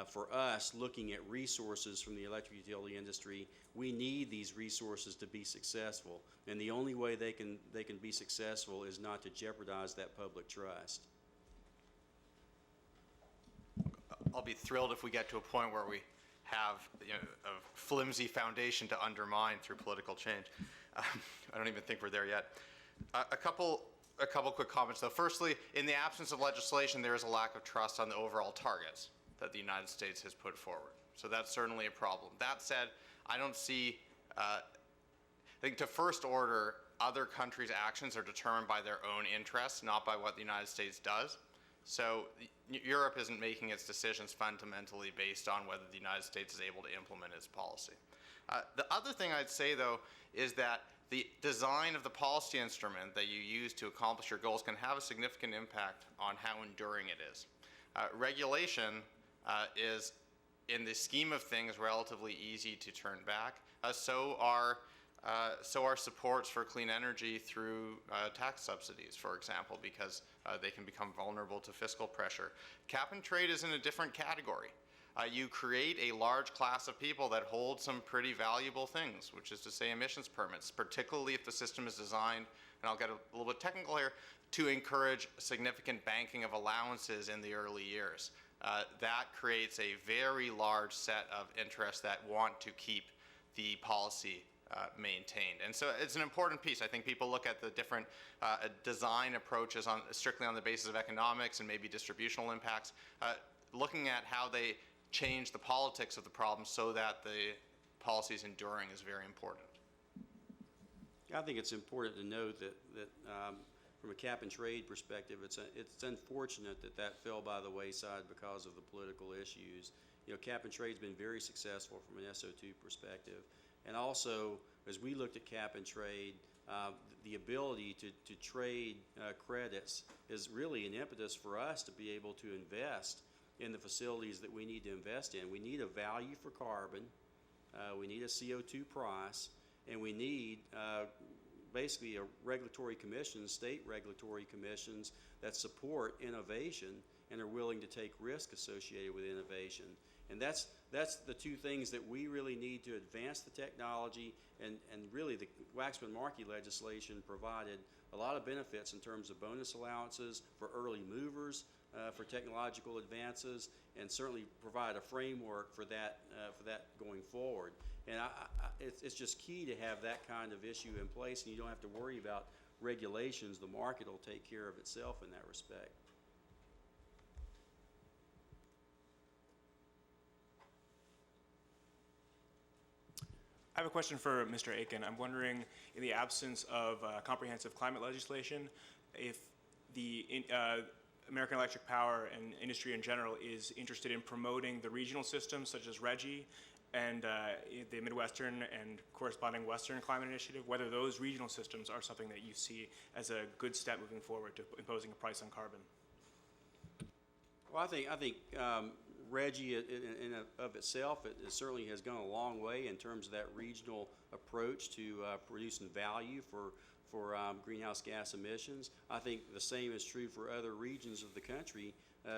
for us, looking at resources from the electric utility industry, we need these resources to be successful. And the only way they can be successful is not to jeopardize that public trust. I'll be thrilled if we get to a point where we have a flimsy foundation to undermine through political change. I don't even think we're there yet. A couple quick comments, though. Firstly, in the absence of legislation, there is a lack of trust on the overall targets that the United States has put forward. So that's certainly a problem. That said, I don't see, I think to first order, other countries' actions are determined by their own interests, not by what the United States does. So Europe isn't making its decisions fundamentally based on whether the United States is able to implement its policy. The other thing I'd say, though, is that the design of the policy instrument that you use to accomplish your goals can have a significant impact on how enduring it is. Regulation is, in the scheme of things, relatively easy to turn back. So are supports for clean energy through tax subsidies, for example, because they can become vulnerable to fiscal pressure. Cap and trade is in a different category. You create a large class of people that hold some pretty valuable things, which is to say emissions permits, particularly if the system is designed, and I'll get a little bit technical here, to encourage significant banking of allowances in the early years. That creates a very large set of interests that want to keep the policy maintained. And so it's an important piece. I think people look at the different design approaches strictly on the basis of economics and maybe distributional impacts, looking at how they change the politics of the problem so that the policy is enduring is very important. I think it's important to note that from a cap and trade perspective, it's unfortunate that fell by the wayside because of the political issues. Cap and trade's been very successful from an SO2 perspective. And also, as we looked at cap and trade, the ability to trade credits is really an impetus for us to be able to invest in the facilities that we need to invest in. We need a value for carbon, we need a CO2 price, and we need basically a regulatory commission, state regulatory commissions that support innovation and are willing to take risk associated with innovation. And that's the two things that we really need to advance the technology, and really the Waxman-Markey legislation provided a lot of benefits in terms of bonus allowances for early movers, for technological advances, and certainly provide a framework for that going forward. And it's just key to have that kind of issue in place, and you don't have to worry about regulations. The market will take care of itself in that respect. I have a question for Mr. Aiken. I'm wondering, in the absence of comprehensive climate legislation, if the American Electric Power and industry in general is interested in promoting the regional systems such as RGGI and the Midwestern and corresponding Western Climate Initiative, whether those regional systems are something that you see as a good step moving forward to imposing a price on carbon. Well, I think RGGI in of itself, it certainly has gone a long way in terms of that regional approach to producing value for greenhouse gas emissions. I think the same is true for other regions of the country.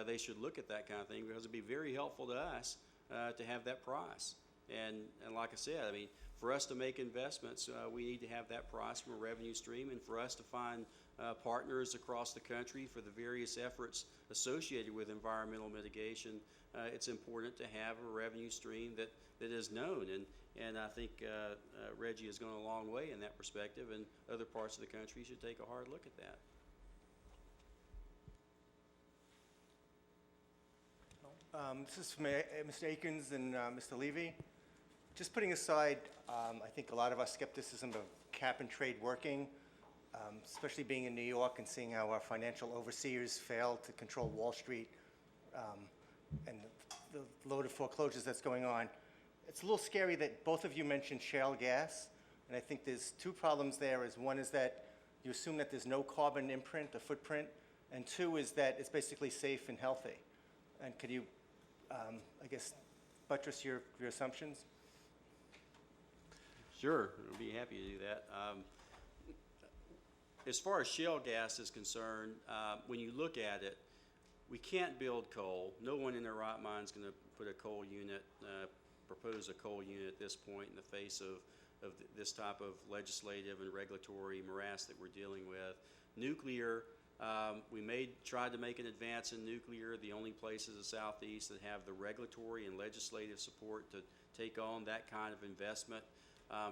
They should look at that kind of thing because it'd be very helpful to us to have that price. And like I said, I mean, for us to make investments, we need to have that price from a revenue stream, and for us to find partners across the country for the various efforts associated with environmental mitigation, it's important to have a revenue stream that is known. And I think RGGI has gone a long way in that perspective, and other parts of the country should take a hard look at that. This is from Mr. Akins and Mr. Levy. Just putting aside, I think a lot of our skepticism of cap and trade working, especially being in New York and seeing how our financial overseers fail to control Wall Street and the load of foreclosures that's going on. It's a little scary that both of you mentioned shale gas, and I think there's two problems there. One is that you assume that there's no carbon imprint or footprint, and two is that it's basically safe and healthy. And could you, I guess, buttress your assumptions? Sure, I'd be happy to do that. As far as shale gas is concerned, when you look at it, we can't build coal. No one in their right mind is going to put a coal unit, propose a coal unit at this point in the face of this type of legislative and regulatory morass that we're dealing with. Nuclear, we tried to make an advance in nuclear. The only places in the Southeast that have the regulatory and legislative support to take on that kind of investment.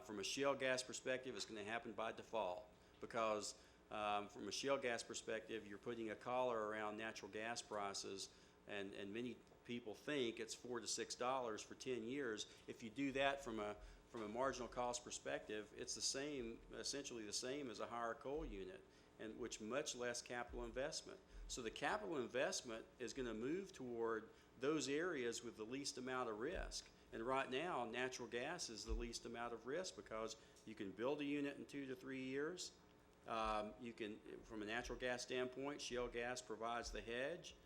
From a shale gas perspective, it's going to happen by default because from a shale gas perspective, you're putting a collar around natural gas prices, and many people think it's $4 to $6 for 10 years. If you do that from a marginal cost perspective, it's the same, essentially the same as a higher coal unit, and which much less capital investment. So the capital investment is going to move toward those areas with the least amount of risk. And right now, natural gas is the least amount of risk because you can build a unit in 2 to 3 years. You can, from a natural gas standpoint, shale gas provides the hedge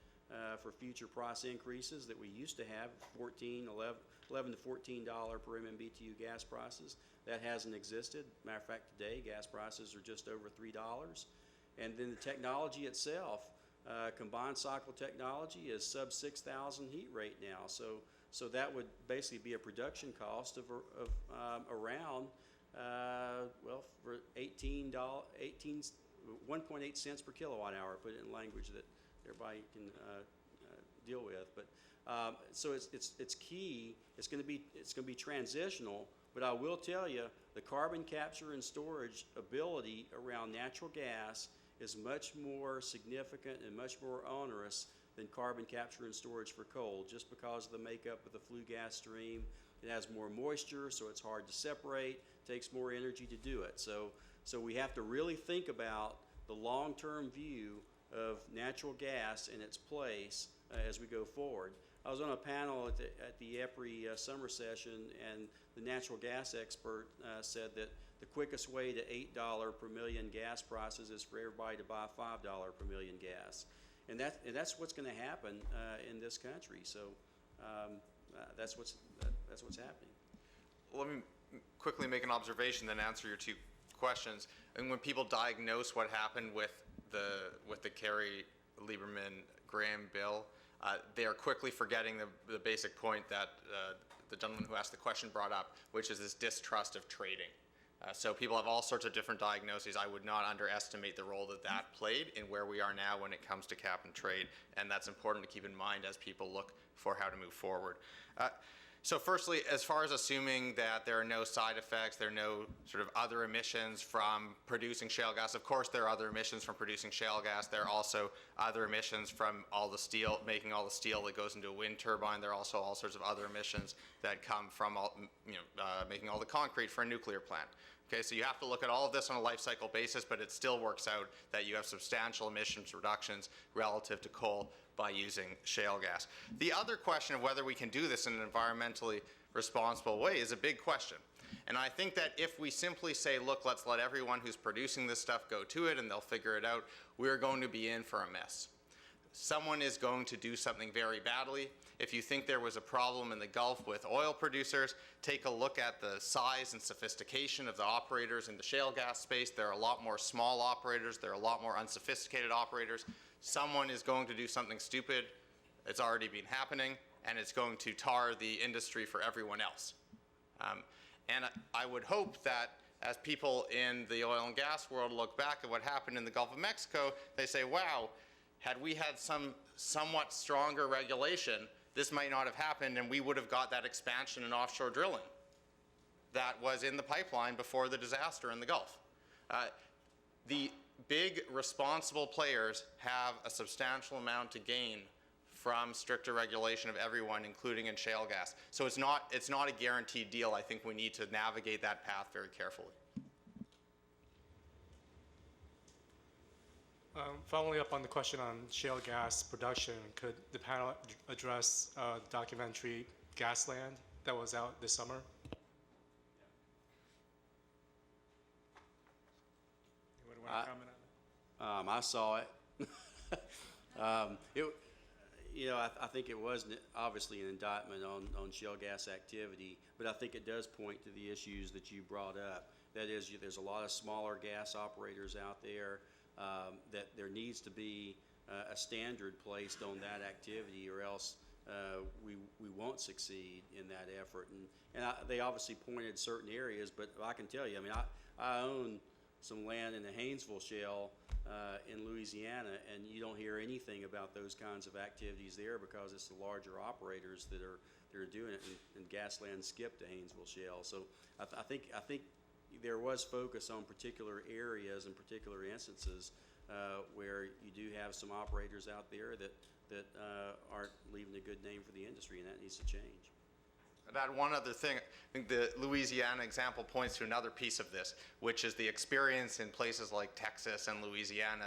for future price increases that we used to have, $11 to $14 per MMBTU gas prices. That hasn't existed. Matter of fact, today gas prices are just over $3. And then the technology itself, combined cycle technology, is sub 6,000 heat rate now. So that would basically be a production cost of around, well, for 1.8 cents per kilowatt hour, put it in language that everybody can deal with. But so it's key. It's going to be transitional. But I will tell you, the carbon capture and storage ability around natural gas is much more significant and much more onerous than carbon capture and storage for coal, just because of the makeup of the flue gas stream. It has more moisture, so it's hard to separate, takes more energy to do it. So we have to really think about the long-term view of natural gas and its place as we go forward. I was on a panel at the EPRI summer session, and the natural gas expert said that the quickest way to $8 per million gas prices is for everybody to buy $5 per million gas. And that's what's going to happen in this country. So that's what's happening. Let me quickly make an observation, then answer your two questions. And when people diagnose what happened with the Kerry Lieberman Graham bill, they are quickly forgetting the basic point that the gentleman who asked the question brought up, which is this distrust of trading. So people have all sorts of different diagnoses. I would not underestimate the role that played in where we are now when it comes to cap and trade, and that's important to keep in mind as people look for how to move forward. So firstly, as far as assuming that there are no side effects, there are no sort of other emissions from producing shale gas, of course there are other emissions from producing shale gas. There are also other emissions from all the steel, making all the steel that goes into a wind turbine. There are also all sorts of other emissions that come from making all the concrete for a nuclear plant. Okay, so you have to look at all of this on a life cycle basis, but it still works out that you have substantial emissions reductions relative to coal by using shale gas. The other question of whether we can do this in an environmentally responsible way is a big question. And I think that if we simply say, look, let's let everyone who's producing this stuff go to it and they'll figure it out, we're going to be in for a mess. Someone is going to do something very badly. If you think there was a problem in the Gulf with oil producers, take a look at the size and sophistication of the operators in the shale gas space. There are a lot more small operators. There are a lot more unsophisticated operators. Someone is going to do something stupid. It's already been happening, and it's going to tar the industry for everyone else. And I would hope that as people in the oil and gas world look back at what happened in the Gulf of Mexico, they say, wow, had we had some somewhat stronger regulation, this might not have happened, and we would have got that expansion in offshore drilling that was in the pipeline before the disaster in the Gulf. The big responsible players have a substantial amount to gain from stricter regulation of everyone, including in shale gas. So it's not a guaranteed deal. I think we need to navigate that path very carefully. Following up on the question on shale gas production, could the panel address the documentary Gasland that was out this summer? Anyone want to comment on that? I saw it. I think it was obviously an indictment on shale gas activity, but I think it does point to the issues that you brought up. That is, there's a lot of smaller gas operators out there, that there needs to be a standard placed on that activity, or else we won't succeed in that effort. And they obviously pointed certain areas, but I can tell you, I mean, I own some land in the Haynesville Shale in Louisiana, and you don't hear anything about those kinds of activities there because it's the larger operators that are doing it, and Gasland skipped the Haynesville Shale. So I think there was focus on particular areas and particular instances where you do have some operators out there that aren't leaving a good name for the industry, and that needs to change. I'd add one other thing. I think the Louisiana example points to another piece of this, which is the experience in places like Texas and Louisiana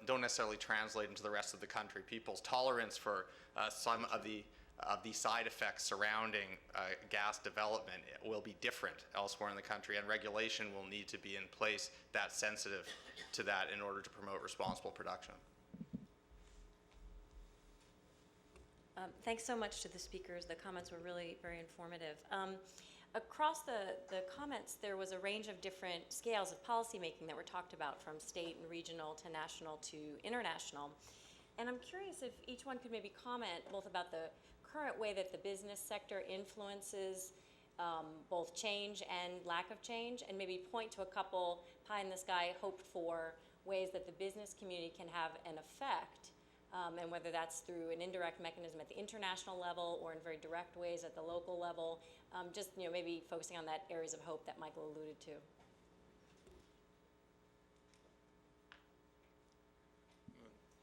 don't necessarily translate into the rest of the country. People's tolerance for some of the side effects surrounding gas development will be different elsewhere in the country, and regulation will need to be in place that's sensitive to that in order to promote responsible production. Thanks so much to the speakers. The comments were really very informative. Across the comments, there was a range of different scales of policymaking that were talked about, from state and regional to national to international. And I'm curious if each one could maybe comment both about the current way that the business sector influences both change and lack of change, and maybe point to a couple pie-in-the-sky hoped-for ways that the business community can have an effect, and whether that's through an indirect mechanism at the international level or in very direct ways at the local level, just maybe focusing on that areas of hope that Michael alluded to.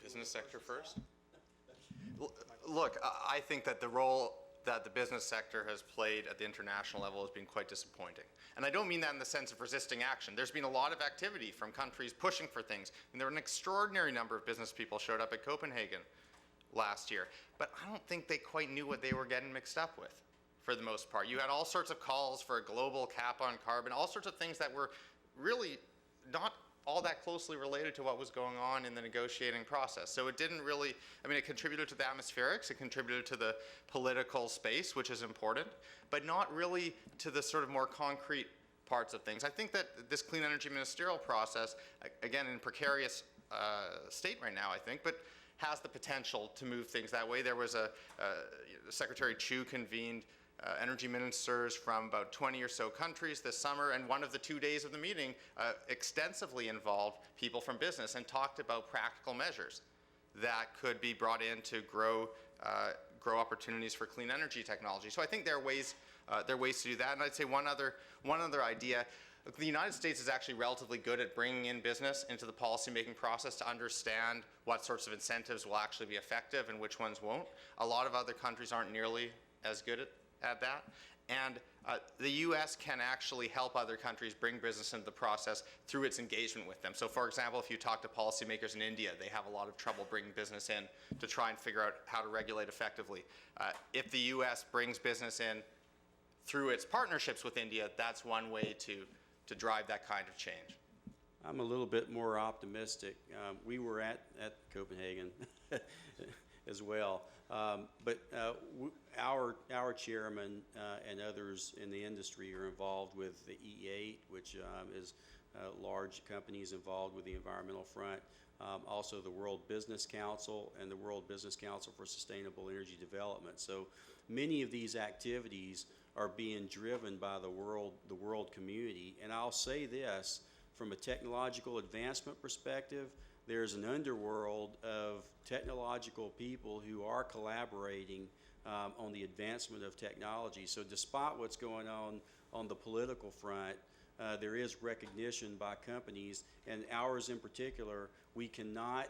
Business sector first? Look, I think that the role that the business sector has played at the international level has been quite disappointing. And I don't mean that in the sense of resisting action. There's been a lot of activity from countries pushing for things, and there were an extraordinary number of business people showed up at Copenhagen last year. But I don't think they quite knew what they were getting mixed up with, for the most part. You had all sorts of calls for a global cap on carbon, all sorts of things that were really not all that closely related to what was going on in the negotiating process. So it didn't really, it contributed to the atmospherics, it contributed to the political space, which is important, but not really to the sort of more concrete parts of things. I think that this clean energy ministerial process, again, in precarious state right now, I think, but has the potential to move things that way. There was Secretary Chu convened energy ministers from about 20 or so countries this summer, and one of the 2 days of the meeting extensively involved people from business and talked about practical measures that could be brought in to grow opportunities for clean energy technology. So I think there are ways to do that. And I'd say one other idea. The United States is actually relatively good at bringing in business into the policymaking process to understand what sorts of incentives will actually be effective and which ones won't. A lot of other countries aren't nearly as good at that. And the U.S. can actually help other countries bring business into the process through its engagement with them. So for example, if you talk to policymakers in India, they have a lot of trouble bringing business in to try and figure out how to regulate effectively. If the U.S. brings business in through its partnerships with India, that's one way to drive that kind of change. I'm a little bit more optimistic. We were at Copenhagen as well. But our chairman and others in the industry are involved with the E8, which is large companies involved with the environmental front. Also the World Business Council and the World Business Council for Sustainable Energy Development. So many of these activities are being driven by the world community. And I'll say this, from a technological advancement perspective, there's an underworld of technological people who are collaborating on the advancement of technology. So despite what's going on the political front, there is recognition by companies, and ours in particular. We cannot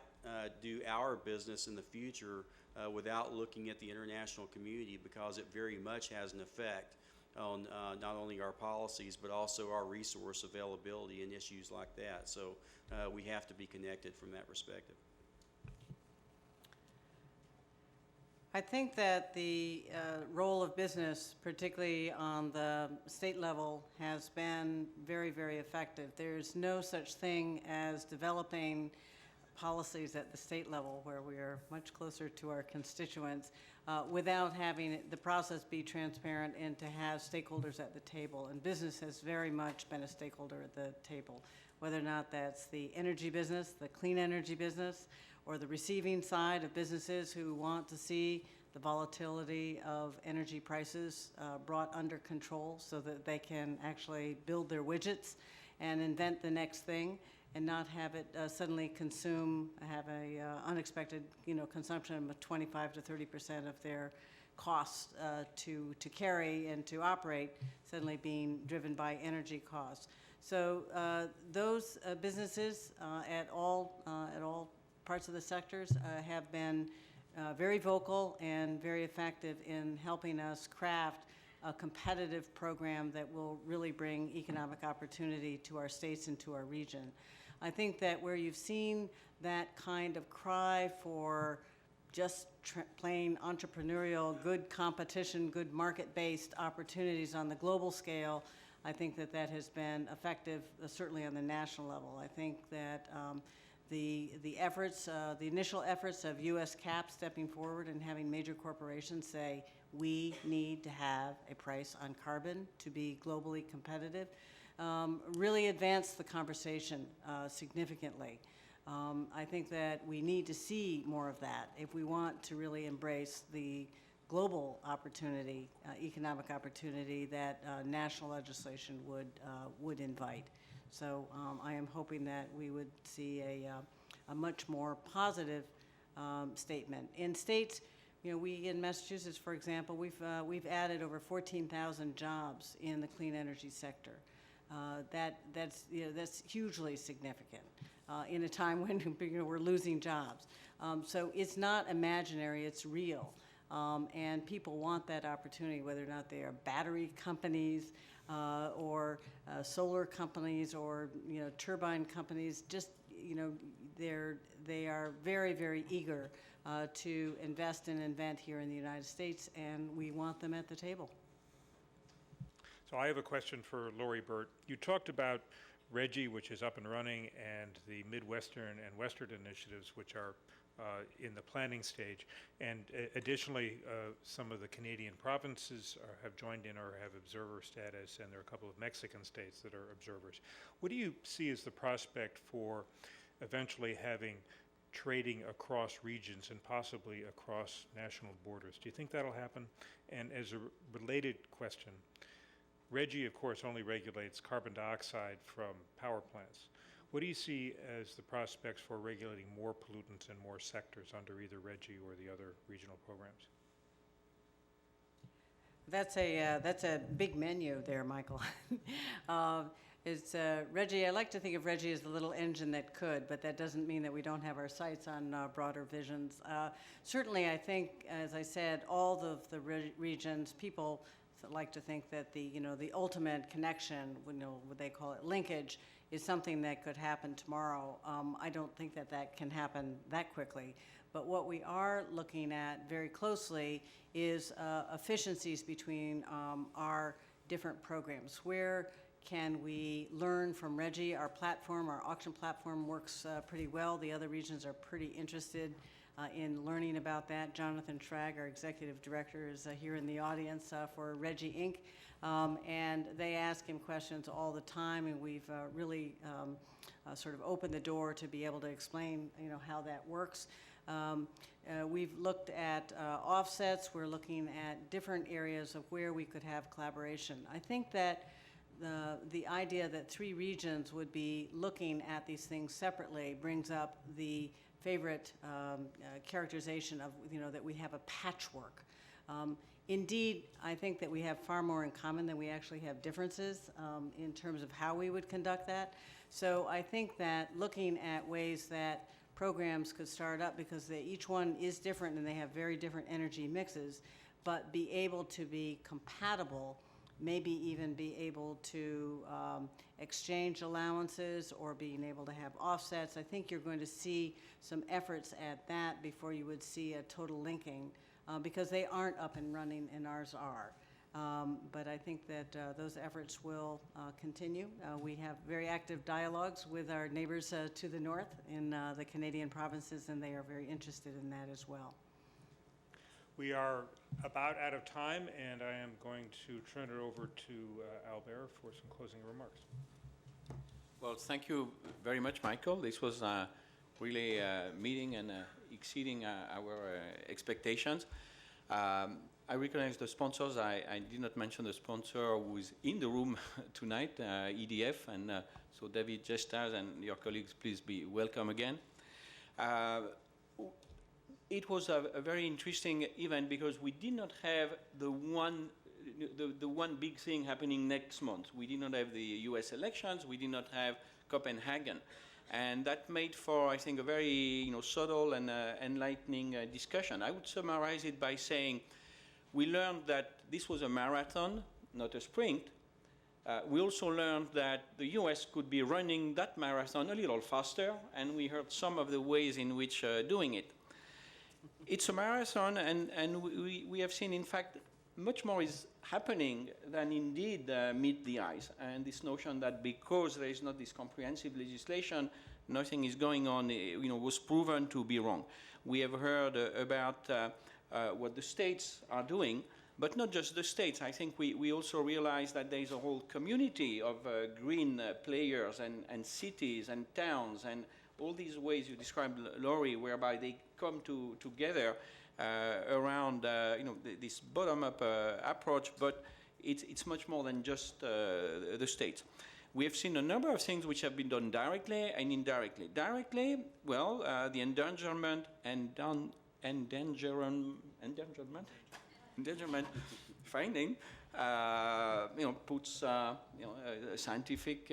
do our business in the future without looking at the international community, because it very much has an effect on not only our policies but also our resource availability and issues like that. So we have to be connected from that perspective. I think that the role of business, particularly on the state level, has been very, very effective. There's no such thing as developing policies at the state level, where we are much closer to our constituents, without having the process be transparent and to have stakeholders at the table. And business has very much been a stakeholder at the table, whether or not that's the energy business, the clean energy business, or the receiving side of businesses who want to see the volatility of energy prices brought under control so that they can actually build their widgets and invent the next thing and not have it suddenly have a unexpected, consumption of 25 to 30% of their costs to carry and to operate suddenly being driven by energy costs. So those businesses at all parts of the sectors have been very vocal and very effective in helping us craft a competitive program that will really bring economic opportunity to our states and to our region. I think that where you've seen that kind of cry for just plain entrepreneurial, good competition, good market-based opportunities on the global scale, I think that that has been effective, certainly on the national level. I think that the initial efforts of U.S. CAP stepping forward and having major corporations say, we need to have a price on carbon to be globally competitive, really advanced the conversation significantly. I think that we need to see more of that if we want to really embrace the global opportunity, economic opportunity that national legislation would invite. So I am hoping that we would see a much more positive statement. In states, we in Massachusetts, for example, we've added over 14,000 jobs in the clean energy sector. That's hugely significant in a time when we're losing jobs. So it's not imaginary; it's real. And people want that opportunity, whether or not they are battery companies or solar companies or turbine companies. Just they are very, very eager to invest and invent here in the United States, and we want them at the table. So I have a question for Lori Burt. You talked about RGGI, which is up and running, and the Midwestern and Western initiatives, which are in the planning stage. And additionally, some of the Canadian provinces have joined in or have observer status, and there are a couple of Mexican states that are observers. What do you see as the prospect for eventually having trading across regions and possibly across national borders? Do you think that'll happen? And as a related question, RGGI, of course, only regulates carbon dioxide from power plants. What do you see as the prospects for regulating more pollutants in more sectors under either RGGI or the other regional programs? That's a big menu there, Michael. It's RGGI. I like to think of RGGI as the little engine that could, but that doesn't mean that we don't have our sights on broader visions. Certainly, I think, as I said, all of the regions, people like to think that the ultimate connection, what they call it, linkage, is something that could happen tomorrow. I don't think that can happen that quickly. But what we are looking at very closely is efficiencies between our different programs. Where can we learn from RGGI? Our platform, our auction platform, works pretty well. The other regions are pretty interested in learning about that. Jonathan Schrag, our executive director, is here in the audience for RGGI Inc. And they ask him questions all the time, and we've really sort of opened the door to be able to explain how that works. We've looked at offsets. We're looking at different areas of where we could have collaboration. I think that the idea that three regions would be looking at these things separately brings up the favorite characterization of, that we have a patchwork. Indeed, I think that we have far more in common than we actually have differences in terms of how we would conduct that. So I think that looking at ways that programs could start up, because each one is different and they have very different energy mixes, but be able to be compatible, maybe even be able to exchange allowances or being able to have offsets. I think you're going to see some efforts at that before you would see a total linking, because they aren't up and running and ours are. But I think that those efforts will continue. We have very active dialogues with our neighbors to the north in the Canadian provinces, and they are very interested in that as well. We are about out of time, and I am going to turn it over to Albert for some closing remarks. Well, thank you very much, Michael. This was really meeting and exceeding our expectations. I recognize the sponsors. I did not mention the sponsor who is in the room tonight, EDF, and so David Jesters and your colleagues, please be welcome again. It was a very interesting event because we did not have the one big thing happening next month. We did not have the US elections. We did not have Copenhagen. And that made for, I think, a very subtle and enlightening discussion. I would summarize it by saying we learned that this was a marathon, not a sprint. We also learned that the US could be running that marathon a little faster, and we heard some of the ways in which doing it. It's a marathon, and we have seen, in fact, much more is happening than indeed meet the eyes. And this notion that because there is not this comprehensive legislation, nothing is going on, was proven to be wrong. We have heard about what the states are doing, but not just the states. I think we also realize that there is a whole community of green players and cities and towns and all these ways you described, Laurie, whereby they come together around this bottom-up approach, but it's much more than just the states. We have seen a number of things which have been done directly and indirectly. Directly, well, the endangerment finding, puts a scientific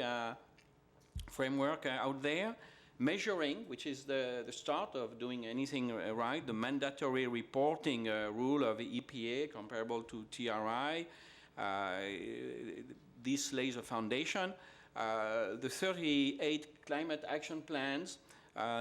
framework out there. Measuring, which is the start of doing anything right, the mandatory reporting rule of the EPA comparable to TRI. This lays a foundation. The 38 climate action plans,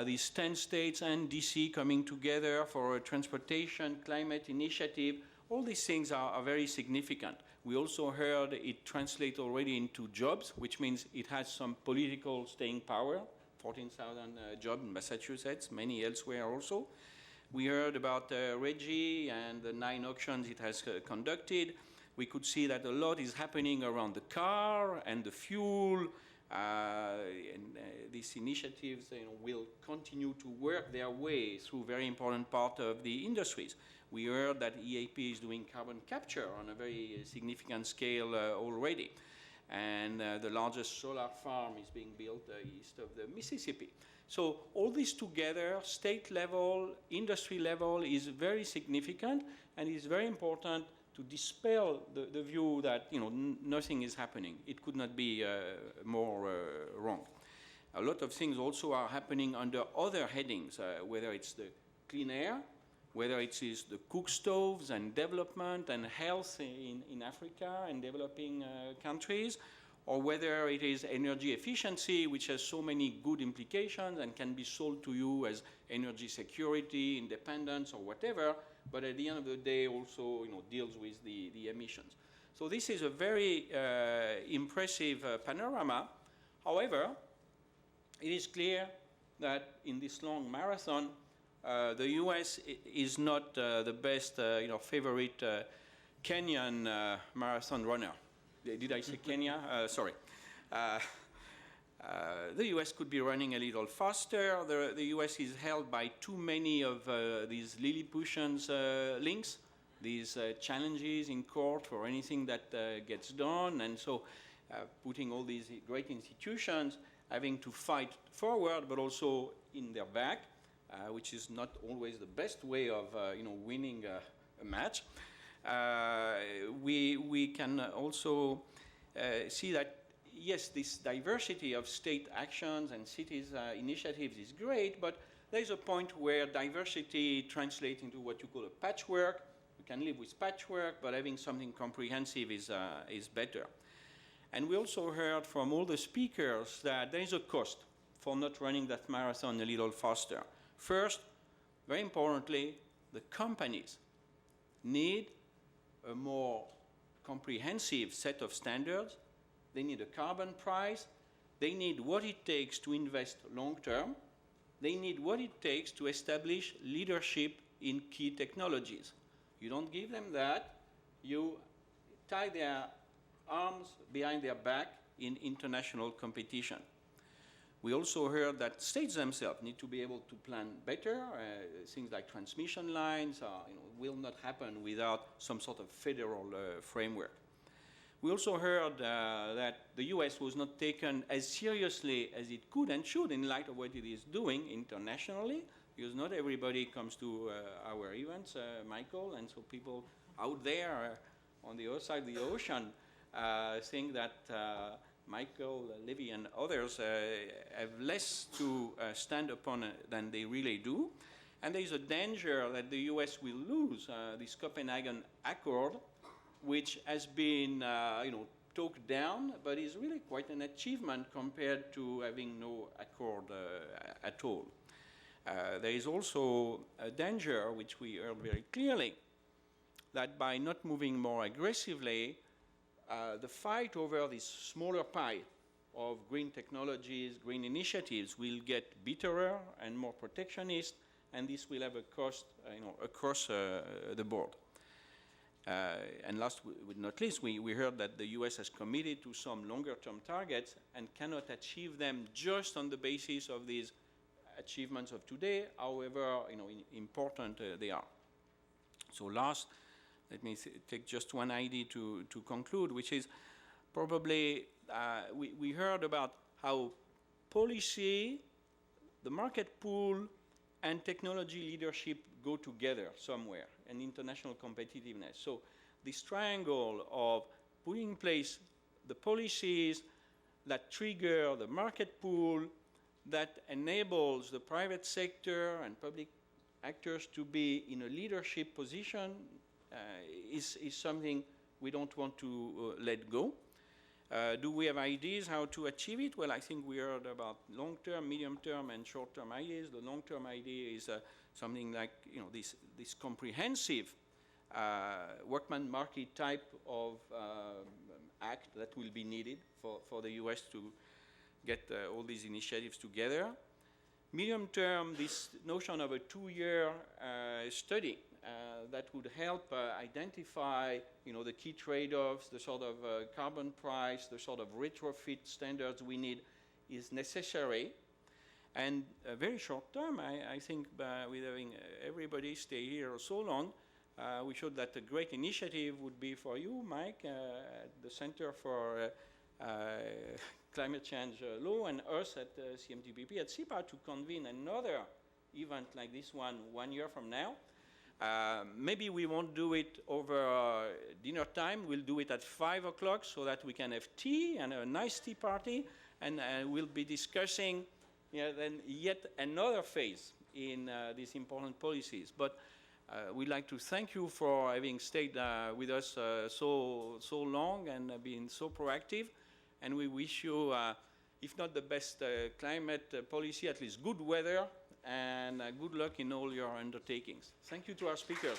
these 10 states and DC coming together for a transportation climate initiative, all these things are very significant. We also heard it translate already into jobs, which means it has some political staying power. 14,000 jobs in Massachusetts, many elsewhere also. We heard about RGGI and the 9 auctions it has conducted. We could see that a lot is happening around the car and the fuel. These initiatives will continue to work their way through very important part of the industries. We heard that EAP is doing carbon capture on a very significant scale already. And the largest solar farm is being built east of the Mississippi. So all this together, state level, industry level, is very significant, and it's very important to dispel the view that nothing is happening. It could not be more wrong. A lot of things also are happening under other headings, whether it's the clean air, whether it is the cook stoves and development and health in Africa and developing countries, or whether it is energy efficiency, which has so many good implications and can be sold to you as energy security, independence, or whatever, but at the end of the day also deals with the emissions. So this is a very impressive panorama. However, it is clear that in this long marathon, the US is not the best, favorite Kenyan marathon runner. Did I say Kenya? Sorry. The US could be running a little faster. The US is held by too many of these Lilliputians links, these challenges in court for anything that gets done, and so putting all these great institutions having to fight forward, but also in their back. Which is not always the best way of winning a match. We can also see that, yes, this diversity of state actions and cities' initiatives is great, but there's a point where diversity translates into what you call a patchwork. We can live with patchwork, but having something comprehensive is better. And we also heard from all the speakers that there is a cost for not running that marathon a little faster. First, very importantly, the companies need a more comprehensive set of standards. They need a carbon price. They need what it takes to invest long term. They need what it takes to establish leadership in key technologies. You don't give them that, you tie their arms behind their back in international competition. We also heard that states themselves need to be able to plan better. Things like transmission lines will not happen without some sort of federal framework. We also heard that the US was not taken as seriously as it could and should in light of what it is doing internationally, because not everybody comes to our events, Michael, and so people out there on the other side of the ocean think that Michael, Levy, and others have less to stand upon than they really do. And there is a danger that the US will lose this Copenhagen Accord, which has been talked down, but is really quite an achievement compared to having no accord at all. There is also a danger, which we heard very clearly, that by not moving more aggressively, the fight over this smaller pie of green technologies, green initiatives will get bitterer and more protectionist, and this will have a cost across the board. And last but not least, we heard that the US has committed to some longer-term targets and cannot achieve them just on the basis of these achievements of today, however important they are. So last, let me take just one idea to conclude, which is probably we heard about how policy, the market pool, and technology leadership go together somewhere, and international competitiveness. So this triangle of putting in place the policies that trigger the market pool, that enables the private sector and public actors to be in a leadership position is something we don't want to let go. Do we have ideas how to achieve it? Well, I think we heard about long-term, medium-term, and short-term ideas. The long-term idea is something like this comprehensive workman market type of act that will be needed for the US to get all these initiatives together. Medium-term, this notion of a 2-year study that would help identify, the key trade-offs, the sort of carbon price, the sort of retrofit standards we need is necessary. And very short-term, I think with having everybody stay here so long, we showed that a great initiative would be for you, Mike, at the Center for Climate Change Law, and us at CMTPP at CIPA to convene another event like this one year from now. Maybe we won't do it over dinner time. We'll do it at 5 o'clock so that we can have tea and a nice tea party, and we'll be discussing then yet another phase in these important policies. But we'd like to thank you for having stayed with us so long and being so proactive. And we wish you, if not the best climate policy, at least good weather and good luck in all your undertakings. Thank you to our speakers.